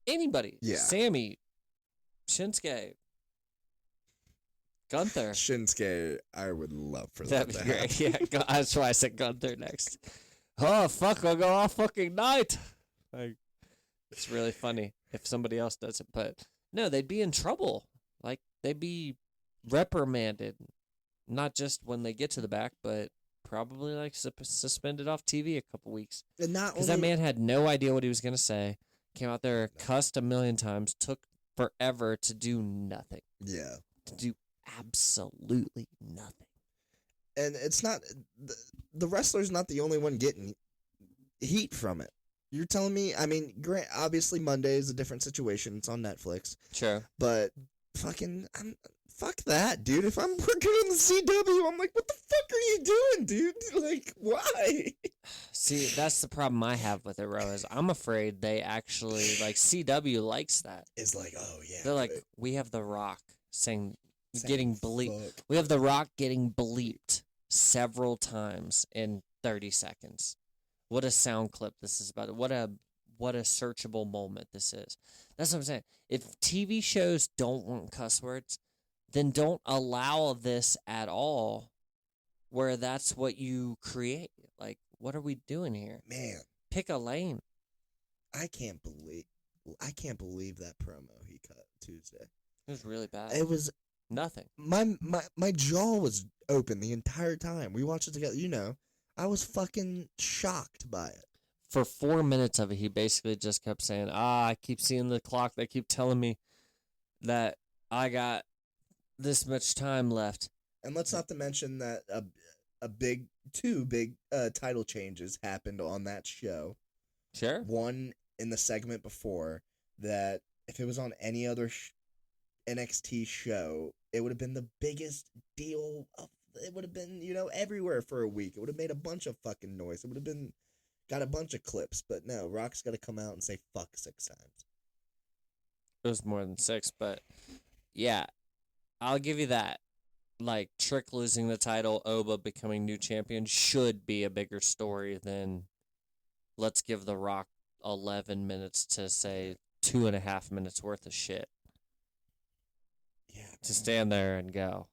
anybody. Yeah. Sammy, Shinsuke, Gunther. Shinsuke, I would love for that That'd to be great. happen. Yeah, that's why I said Gunther next. Oh, fuck, we'll go all fucking night. Like, it's really funny if somebody else does it, but no, they'd be in trouble. like they be reprimanded, not just when they get to the back, but probably like suspended off TV a couple weeks. And not because only that man had no idea what he was gonna say, came out there, cussed a million times, took forever to do nothing, yeah. to do absolutely nothing. And it's not the wrestler's not the only one getting heat from it. You're telling me? I mean, obviously Monday is a different situation. It's on Netflix. Sure, but fuck that, dude. If I'm working on the CW, I'm like, what the fuck are you doing, dude? Like, why? See, that's the problem I have with it, Ro, is I'm afraid they actually, like, CW likes that. It's like, oh, yeah. They're like, we have The Rock getting bleeped. Fuck. We have The Rock getting bleeped several times in 30 seconds. What a sound clip this is about. What a searchable moment this is. That's what I'm saying. If TV shows don't want cuss words, then don't allow this at all, where that's what you create. Like, what are we doing here? Man, pick a lane. I can't believe that promo he cut Tuesday. It was really bad. It was nothing. My jaw was open the entire time. We watched it together. You know, I was fucking shocked by it. For 4 minutes of it, he basically just kept saying, I keep seeing the clock. They keep telling me that I got this much time left. And let's not to mention that two big title changes happened on that show. Sure. One in the segment before that, if it was on any other NXT show, it would have been the biggest deal. It would have been, everywhere for a week. It would have made a bunch of fucking noise. It would have got a bunch of clips. But no, Rock's got to come out and say fuck 6 times. It was more than 6, but yeah, I'll give you that. Like, Trick losing the title, Oba becoming new champion should be a bigger story than let's give The Rock 11 minutes to say 2.5 minutes worth of shit. Yeah. To stand there and go.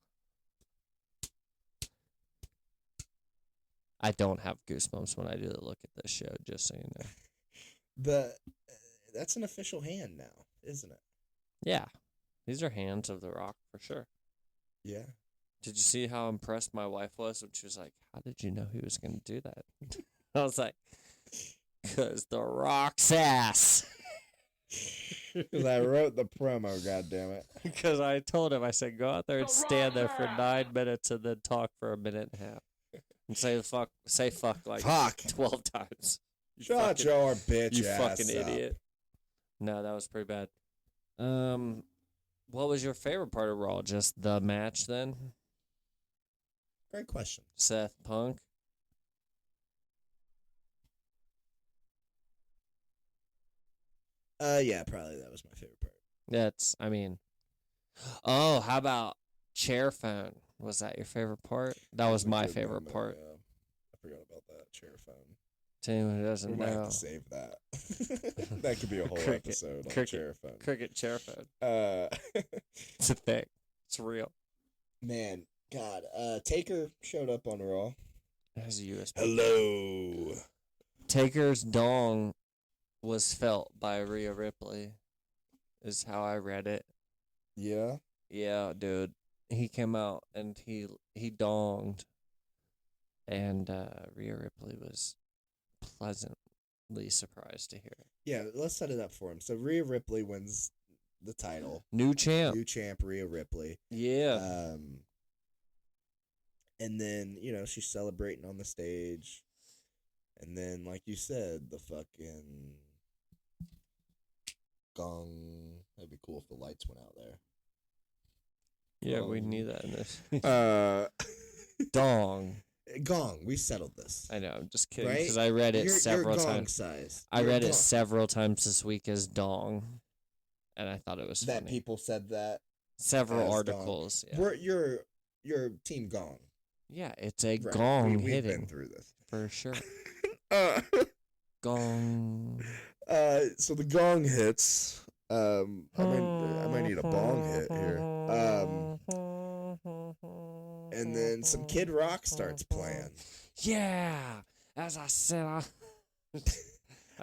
I don't have goosebumps when I do the look at this show, just so you know. That's an official hand now, isn't it? Yeah. These are hands of The Rock, for sure. Yeah. Did you see how impressed my wife was when she was like, how did you know he was going to do that? I was like, because The Rock's ass. Because I wrote the promo, goddammit. Because I told him, I said, go out there and stand there for 9 minutes and then talk for a minute and a half. And say fuck like 12 times. Shut your bitch you ass fucking up. idiot. No, that was pretty bad. What was your favorite part of Raw? Just the match then? Great question. Seth Punk? Yeah, probably that was my favorite part. Oh, how about chair phone? Was that your favorite part? That was my favorite part. Yeah. I forgot about that chair phone. To anyone who doesn't We know. might have to save that. That could be a whole episode on chair phone. Cricket chair phone. It's a thing. It's real. Man, God. Taker showed up on Raw. As a USB. Hello. Taker's dong was felt by Rhea Ripley, is how I read it. Yeah? Yeah, dude. He came out and he donged, and Rhea Ripley was pleasantly surprised to hear it. Yeah, let's set it up for him. So Rhea Ripley wins the title. New champ, Rhea Ripley. Yeah. And then, she's celebrating on the stage. And then, like you said, the fucking gong. That'd be cool if the lights went out there. Yeah, we need that in this. Dong. Gong. We settled this. I know. I'm just kidding because I read it several times. I read it several times this week as dong, and I thought it was funny. That people said that. Several articles. Yeah. You're team gong. Yeah, it's a gong hitting. We've been through this for sure. Gong. So the gong hits. I might need a bong hit here. And then some Kid Rock starts playing. Yeah, as I said, I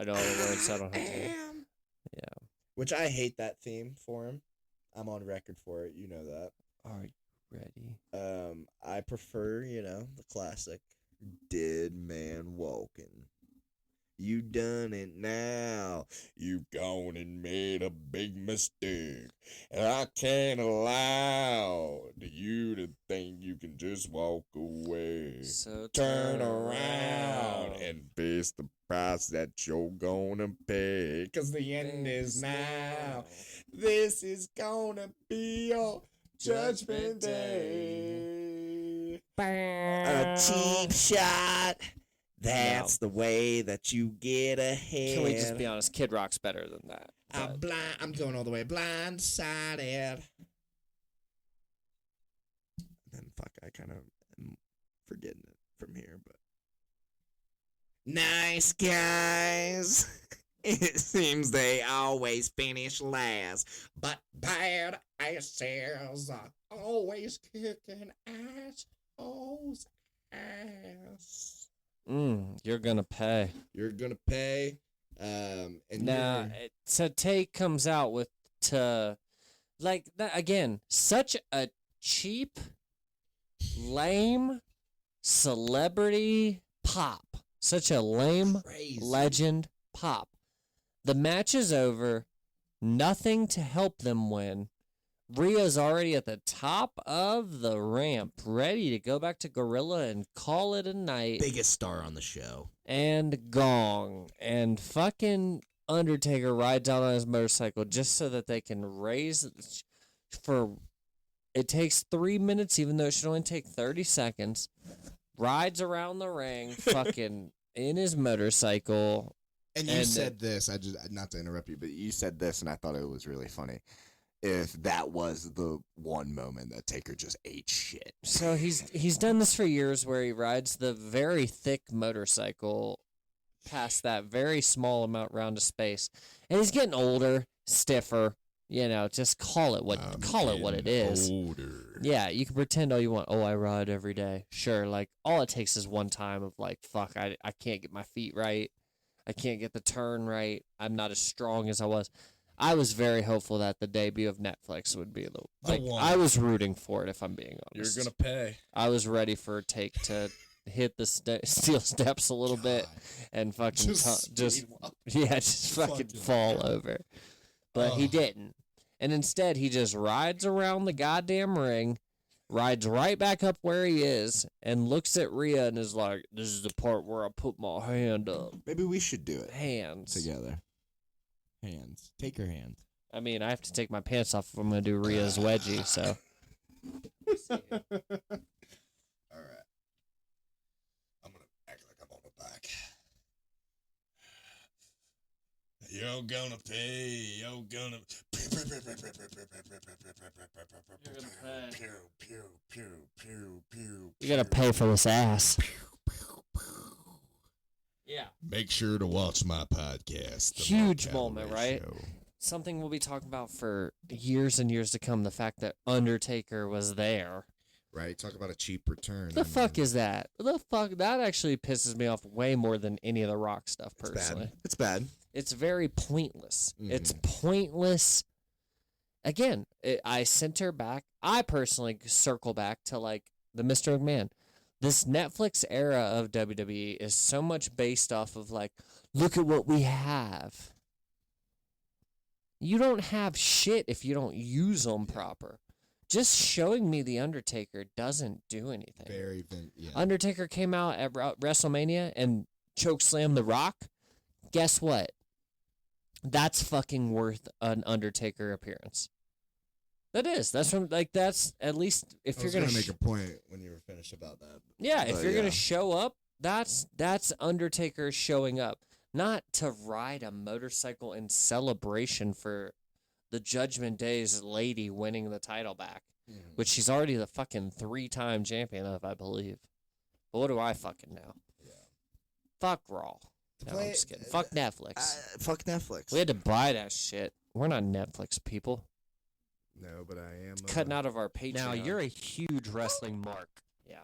know all the words, so I don't have to. Yeah. Which I hate that theme for him. I'm on record for it. You know that. Are you ready? I prefer, the classic dead man walking. You done it now. You gone and made a big mistake. And I can't allow you to think you can just walk away. So turn around and face the price that you're gonna pay. 'Cause the end is now. This is gonna be your judgment day. A cheap shot. That's the way that you get ahead. Can we just be honest? Kid Rock's better than that. I'm going all the way blindsided. Then fuck, I kind of am forgetting it from here, but nice guys. It seems they always finish last, but bad asses are always kicking assholes' ass. You're gonna pay. You're gonna pay. And now, so Take comes out with again, such a cheap, lame celebrity pop. Such a lame legend pop. The match is over. Nothing to help them win. Rhea's already at the top of the ramp, ready to go back to Gorilla and call it a night. Biggest star on the show. And gong. And fucking Undertaker rides out on his motorcycle just so that they can raise it takes 3 minutes, even though it should only take 30 seconds. Rides around the ring, fucking in his motorcycle. And you said this, not to interrupt you, but you said this and I thought it was really funny. If that was the one moment that Taker just ate shit. So he's done this for years where he rides the very thick motorcycle past that very small amount round of space. And he's getting older, stiffer, just call it what it is. Older. Yeah, you can pretend all you want. Oh, I ride every day. Sure, like all it takes is one time of like, fuck, I can't get my feet right. I can't get the turn right. I'm not as strong as I was. I was very hopeful that the debut of Netflix would be the one. I was rooting for it, if I'm being honest. You're gonna pay. I was ready for Take to hit the steel steps a little bit and fucking just fucking fall over. But he didn't. And instead, he just rides around the goddamn ring, rides right back up where he is, and looks at Rhea and is like, "This is the part where I put my hand up." Maybe we should do it. Hands. Together. Hands. Take her hand. I mean, I have to take my pants off if I'm going to do Rhea's wedgie, so. All right. I'm going to act like I'm on the back. You're gonna pay. You're gonna You gotta pay for this ass. Yeah. Make sure to watch my podcast. Huge moment, right? Something we'll be talking about for years and years to come. The fact that Undertaker was there. Right. Talk about a cheap return. The fuck is that? The fuck? That actually pisses me off way more than any of the Rock stuff, personally. It's bad. It's very pointless. It's pointless. Again, I center back. I personally circle back to like the Mr. McMahon. This Netflix era of WWE is so much based off of like, look at what we have. You don't have shit if you don't use them proper. Just showing me The Undertaker doesn't do anything. Undertaker came out at WrestleMania and chokeslammed The Rock. Guess what? That's fucking worth an Undertaker appearance. That is. That's from that's at least if you're gonna make a point when you were finished about that. Yeah, if you're gonna show up, that's Undertaker showing up, not to ride a motorcycle in celebration for the Judgment Day's lady winning the title back, which she's already the fucking 3-time champion of, I believe. But what do I fucking know? Yeah. Fuck Raw. No, I'm just kidding. Fuck Netflix. Fuck Netflix. We had to buy that shit. We're not Netflix people. No, but I am. It's cutting out of our Patreon. Now, you're a huge wrestling mark. Yeah.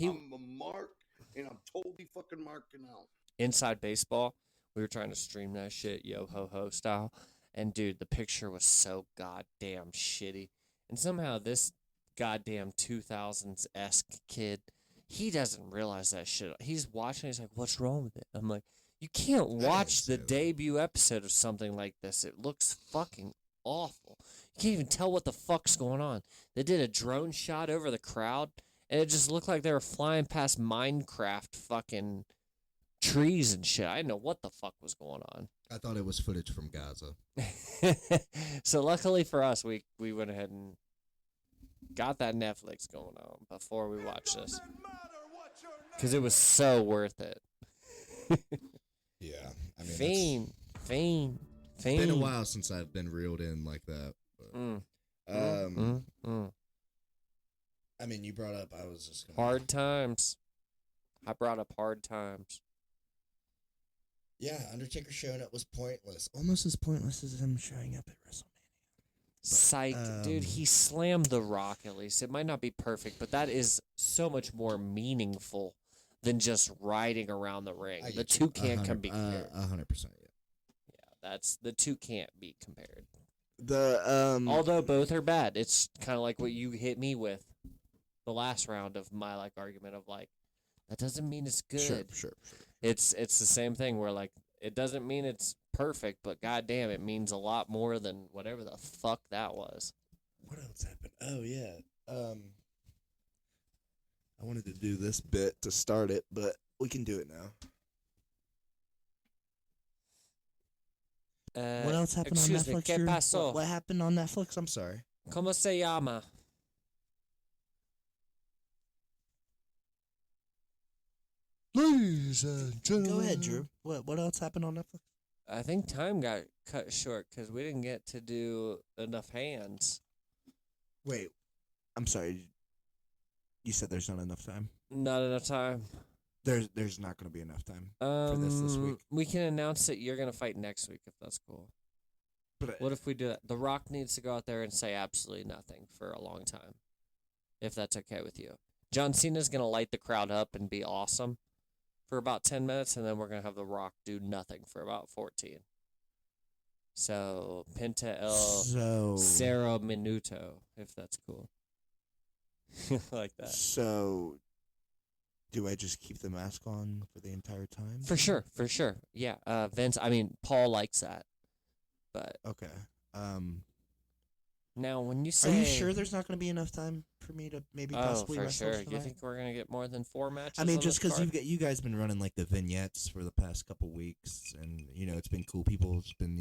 I'm a mark, and I'm totally fucking marking out. Inside Baseball, we were trying to stream that shit, yo-ho-ho style. And, dude, the picture was so goddamn shitty. And somehow this goddamn 2000s-esque kid, he doesn't realize that shit. He's watching, he's like, what's wrong with it? I'm like, you can't watch the debut episode of something like this. It looks fucking awful. You can't even tell what the fuck's going on. They did a drone shot over the crowd, and it just looked like they were flying past Minecraft fucking trees and shit. I didn't know what the fuck was going on. I thought it was footage from Gaza. So luckily for us, we went ahead and got that Netflix going on before we watched this. Because it was so worth it. Yeah. I mean, Fiend. It's been a while since I've been reeled in like that. But, I mean, you brought up, I was just going Hard times. I brought up hard times. Yeah, Undertaker showing up was pointless. Almost as pointless as him showing up at WrestleMania. Psych, dude, he slammed The Rock at least. It might not be perfect, but that is so much more meaningful than just riding around the ring. The two can't be compared. 100%, yeah. The two can't be compared. Although both are bad. It's kind of like what you hit me with the last round of my argument of that doesn't mean it's good. Sure. It's the same thing where it doesn't mean it's perfect, but goddamn, it means a lot more than whatever the fuck that was. What else happened? Oh yeah. I wanted to do this bit to start it, but we can do it now. What else happened on excuse me, Netflix? ¿qué pasó? What happened on Netflix? I'm sorry. ¿Cómo se llama? Ladies and gentlemen. Go ahead, Drew. What else happened on Netflix? I think time got cut short because we didn't get to do enough hands. Wait, I'm sorry. You said there's not enough time? Not enough time. There's not going to be enough time for this week. We can announce that you're going to fight next week if that's cool. But what if we do that? The Rock needs to go out there and say absolutely nothing for a long time, if that's okay with you. John Cena's going to light the crowd up and be awesome for about 10 minutes, and then we're going to have The Rock do nothing for about 14. So, Penta El Cero Minuto, if that's cool. Like that. So, do I just keep the mask on for the entire time? For sure. Yeah, Vince, Paul likes that. But okay. Now, when you say... Are you sure there's not going to be enough time for me to maybe possibly wrestle sure. You think we're going to get more than 4 matches? I mean, just because you guys been running the vignettes for the past couple weeks, and it's been cool. People's been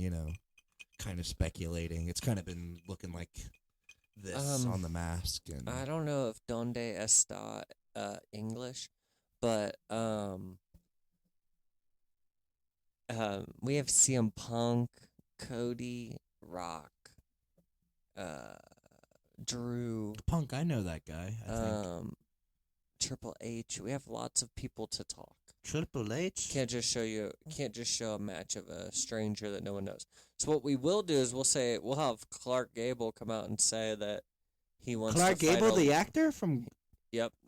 kind of speculating. It's kind of been looking like this on the mask. And I don't know if Donde Está English, but we have CM Punk, Cody, Rock, Drew. Punk, I know that guy. I think. Triple H. We have lots of people to talk. Triple H? Can't just show a match of a stranger that no one knows. So what we will do is we'll have Clark Gable come out and say that he wants Clark to fight Gable, the actor from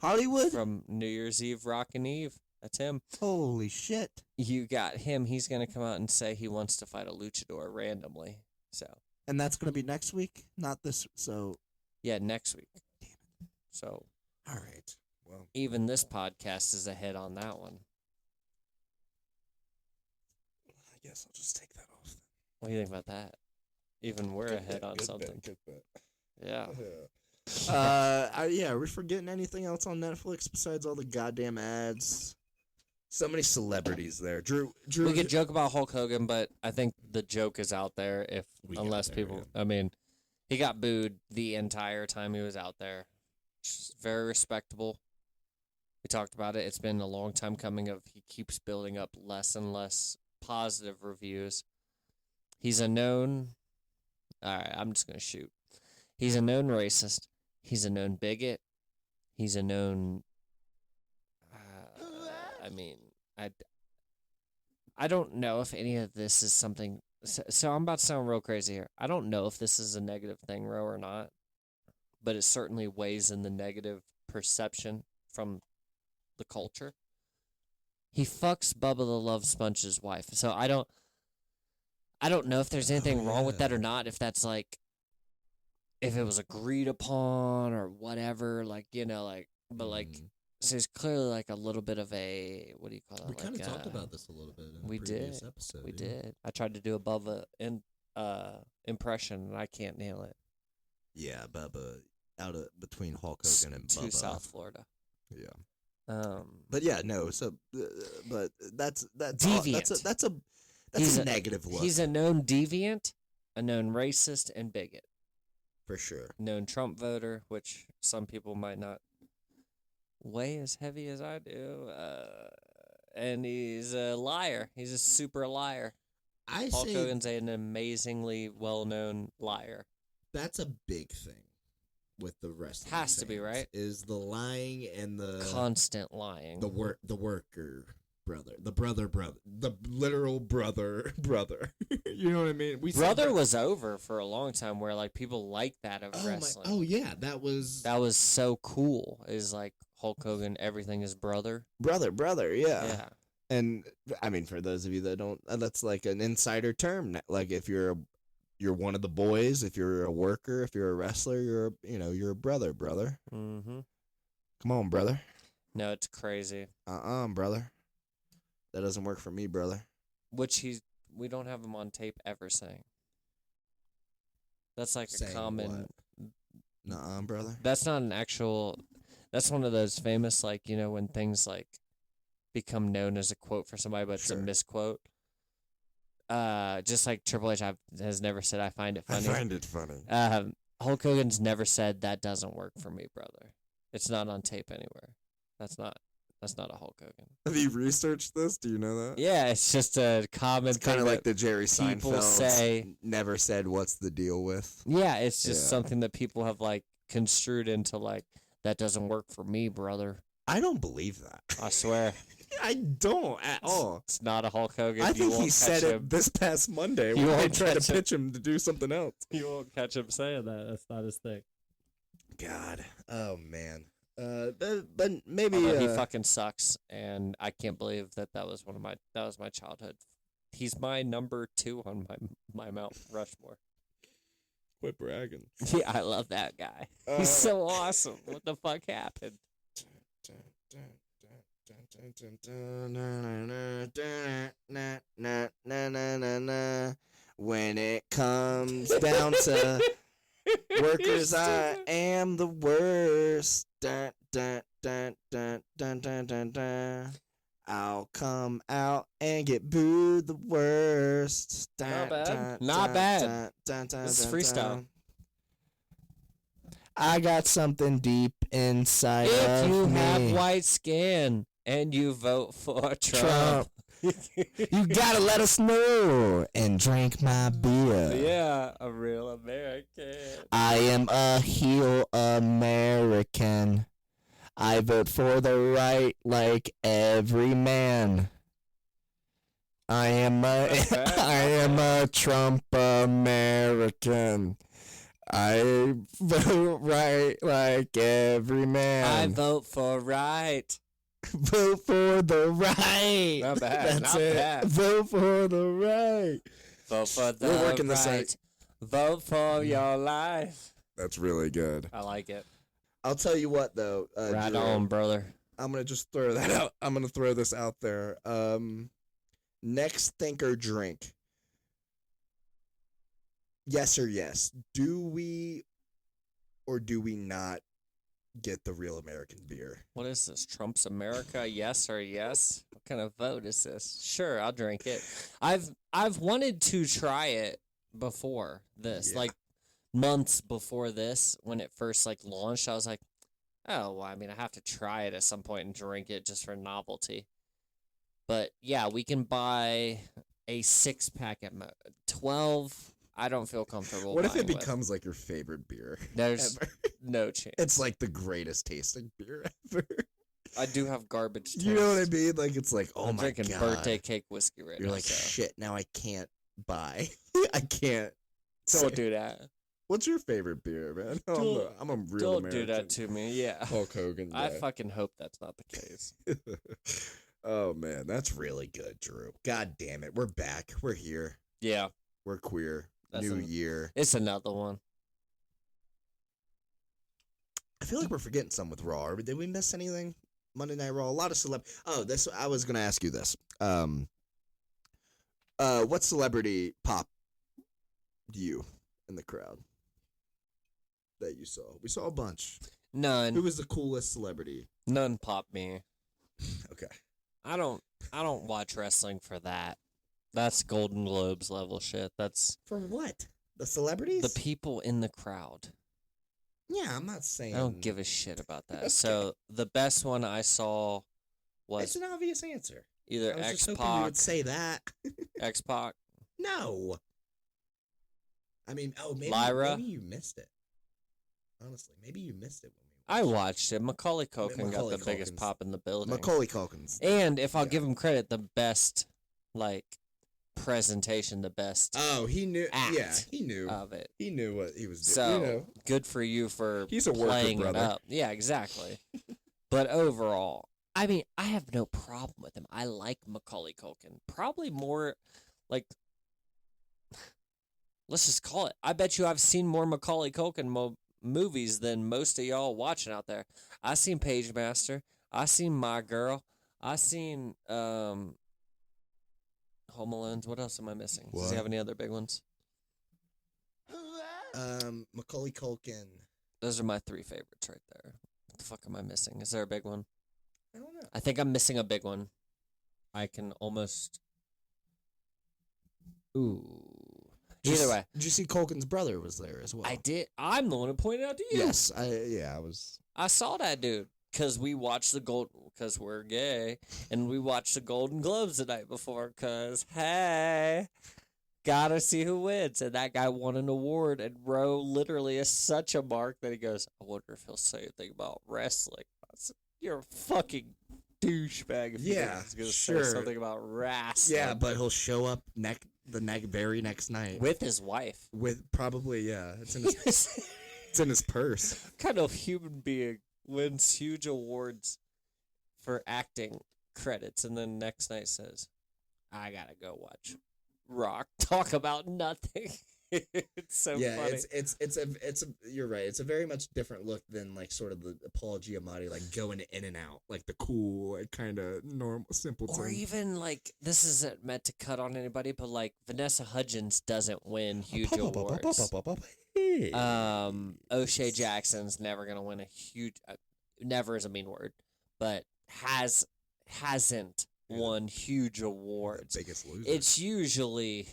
Hollywood? From New Year's Eve Rockin' Eve. That's him. Holy shit. You got him. He's going to come out and say he wants to fight a luchador randomly. So. And that's going to be next week? Not this, so. Yeah, next week. Damn it. So. All right. Well. Even this podcast is ahead on that one. I guess I'll just take that off. What do you think about that? Even we're ahead on something. Good bet. Yeah. Are we forgetting anything else on Netflix besides all the goddamn ads? So many celebrities there. Drew. We could joke about Hulk Hogan, but I think the joke is out there unless people. Yeah. I mean, he got booed the entire time he was out there. It's very respectable. We talked about it. It's been a long time coming. He keeps building up less and less positive reviews. He's a known. All right, I'm just gonna shoot. He's a known racist. He's a known bigot. He's a known. I don't know if any of this is something. So I'm about to sound real crazy here. I don't know if this is a negative thing, Ro, or not, but it certainly weighs in the negative perception from the culture. He fucks Bubba the Love Sponge's wife. So I I don't know if there's anything wrong with that or not. If that's like, if it was agreed upon or whatever, like, you know, like, but like, so there's clearly like a little bit of a, what do you call it? We kind of talked about this a little bit in we the previous did. episode. We did. I tried to do above impression and I can't nail it. Yeah, Bubba, out of between Hulk Hogan and Bubba. To South Florida. Yeah. But yeah, no. So, but that's deviant. That's a negative look. He's a known deviant, a known racist and bigot. For sure. Known Trump voter, which some people might not weigh as heavy as I do. And he's a liar. He's a super liar. Hulk Hogan's an amazingly well-known liar. That's a big thing with the rest. Has to be, right? Is the lying and the constant lying. The worker brother, the literal brother. You know what I mean? Brother was over for a long time, where like people like that of wrestling. Yeah, that was so cool. Is like Hulk Hogan, everything is brother. Brother, yeah. Yeah. And I mean, for those of you that don't, that's like an insider term. Like if you're one of the boys, if you're a worker, if you're a wrestler, you're a brother. Mm-hmm. Come on, brother. No, it's crazy. Brother. That doesn't work for me, brother. Which we don't have him on tape ever saying. That's like saying a common. Nuh-uh, brother. That's not an actual. That's one of those famous, like, you know, when things like become known as a quote for somebody, but it's a misquote. Just like Triple H has never said, I find it funny. I find it funny. Hulk Hogan's never said, that doesn't work for me, brother. It's not on tape anywhere. That's not a Hulk Hogan. Have you researched this? Do you know that? Yeah, it's just a common thing. Kind of like the Jerry people Seinfeld say. Never said, what's the deal with? Yeah, it's just something that people have like construed into like, that doesn't work for me, brother. I don't believe that. I swear. I don't at all. It's not a Hulk Hogan. I think he said it this past Monday when they tried to pitch him to do something else. You won't catch him saying that. That's not his thing. God. Oh, man. But maybe he fucking sucks, and I can't believe that was my childhood. He's my number 2 on my Mount Rushmore. Quit bragging. Yeah, I love that guy. He's so awesome. What the fuck happened? When it comes down to workers, I am the worst. Dun, dun, dun, dun, dun, dun, dun, dun. I'll come out and get booed the worst. Not bad. Not bad. This is freestyle. I got something deep inside of If you me. have white skin and you vote for Trump. You gotta let us know and drink my beer. Yeah, a real American. I am a heel American. I vote for the right like every man. I am a Trump American. I vote right like every man. I vote for right. Vote for the right. Not bad. That's not it. bad. Vote for the right. Vote for the We're working right. the site. Vote for your life. That's really good. I like it. I'll tell you what, though. Right Drew, on, brother. I'm going to just throw that out. I'm going to throw this out there. Next Think or Drink. Yes or yes. Do we or do we not get the real American beer? What is this? Trump's America? Yes or yes? What kind of vote is this? Sure, I'll drink it. I've wanted to try it before this, like months before this, when it first like launched. I was like, oh, well, I mean, I have to try it at some point and drink it just for novelty. But yeah, we can buy a 6-pack at 12. I don't feel comfortable. What if it buying becomes like your favorite beer? There's ever? no chance. It's like the greatest tasting beer ever. I do have garbage taste. You know what I mean? Like it's like, oh I'm my drinking god, birthday cake whiskey right now. You're like, so. shit, now I can't buy. I can't. Don't do that. What's your favorite beer, man? I'm a real Don't American. do that to me. Yeah. Hulk Hogan. I yeah. fucking hope that's not the case. Oh man, that's really good, Drew. God damn it, we're back. We're here. Yeah. We're queer. That's New year. It's another one. I feel like we're forgetting some with Raw. Did we miss anything? Monday Night Raw. A lot of this. I was gonna ask you this. What celebrity popped you in the crowd that you saw? We saw a bunch. None. Who was the coolest celebrity? None popped me. Okay. I don't watch wrestling for that. That's Golden Globes level shit. That's for what? The celebrities? The people in the crowd. Yeah, I'm not saying. I don't give a shit about that. Okay. So the best one I saw was. It's an obvious answer. Either I was just hoping X-Pac. you would say that. X-Pac. No. I mean, maybe you missed it. Honestly, maybe you missed it when we I watched it. Macaulay Culkin got the biggest pop in the building. Macaulay Culkin's. And if I'll give him credit, the best, presentation, the best. Oh, he knew. Act yeah, he knew of it. He knew what he was doing. So good for you for He's a playing worker, it brother. up. Yeah, exactly. But overall, I mean, I have no problem with him. I like Macaulay Culkin. Probably more let's just call it. I bet you I've seen more Macaulay Culkin movies than most of y'all watching out there. I seen Page Master. I seen My Girl. I seen Home Alone's. What else am I missing? Does he have any other big ones? Macaulay Culkin. Those are my three favorites right there. What the fuck am I missing? Is there a big one? I don't know. I think I'm missing a big one. I can almost. Ooh. Either way. Did you see Culkin's brother was there as well? I did. I'm the one who pointed out to you. Yes. I was. I saw that dude because we watched because we're gay, and we watched the Golden Globes the night before because, hey, gotta see who wins. And that guy won an award, and Roe literally is such a mark that he goes, I wonder if he'll say anything about wrestling. I said, you're a fucking douchebag if he's going to say something about wrestling. Yeah, but he'll show up very next night with his wife. With probably, yeah. It's in his, it's in his purse. What kind of human being wins huge awards for acting credits and then next night says, I gotta go watch Rock talk about nothing? It's so funny. It's you're right. It's a very much different look than sort of the Paul Giamatti going in and out, the cool, kind of normal, simple. Or even this isn't meant to cut on anybody, but Vanessa Hudgens doesn't win huge awards. O'Shea Jackson's never gonna win a huge. Never is a mean word, but hasn't won huge awards. Biggest loser. It's usually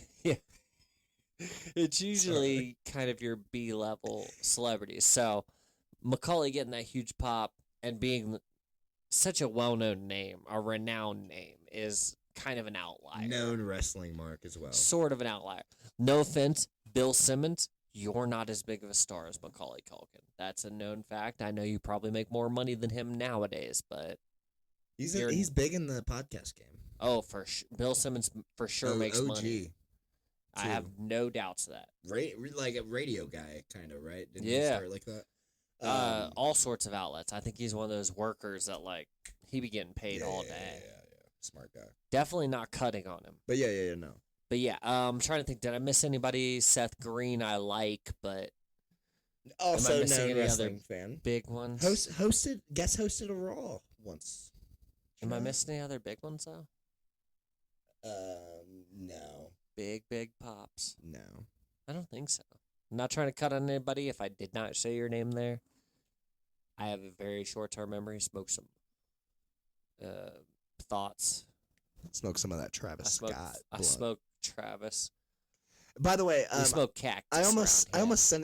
It's usually kind of your B-level celebrities. So Macaulay getting that huge pop and being such a well-known name, a renowned name, is kind of an outlier. Known wrestling mark as well. Sort of an outlier. No offense, Bill Simmons, you're not as big of a star as Macaulay Culkin. That's a known fact. I know you probably make more money than him nowadays, but he's big in the podcast game. Oh, for sure. Bill Simmons for sure makes OG. money. I have no doubts of that. Like a radio guy, kind of, right? Didn't Yeah. he start like that? All sorts of outlets. I think he's one of those workers that he be getting paid all day. Yeah. Smart guy. Definitely not cutting on him. But no. But yeah, I'm trying to think. Did I miss anybody? Seth Green, I like, but also missing no any wrestling other fan. big ones. Guest hosted a Raw once. Am I missing any other big ones though? No. Big pops. No. I don't think so. I'm not trying to cut on anybody. If I did not say your name there, I have a very short-term memory. Smoke some thoughts. Smoke some of that Travis Scott. I smoked Travis. By the way, we smoked cactus. I almost sent it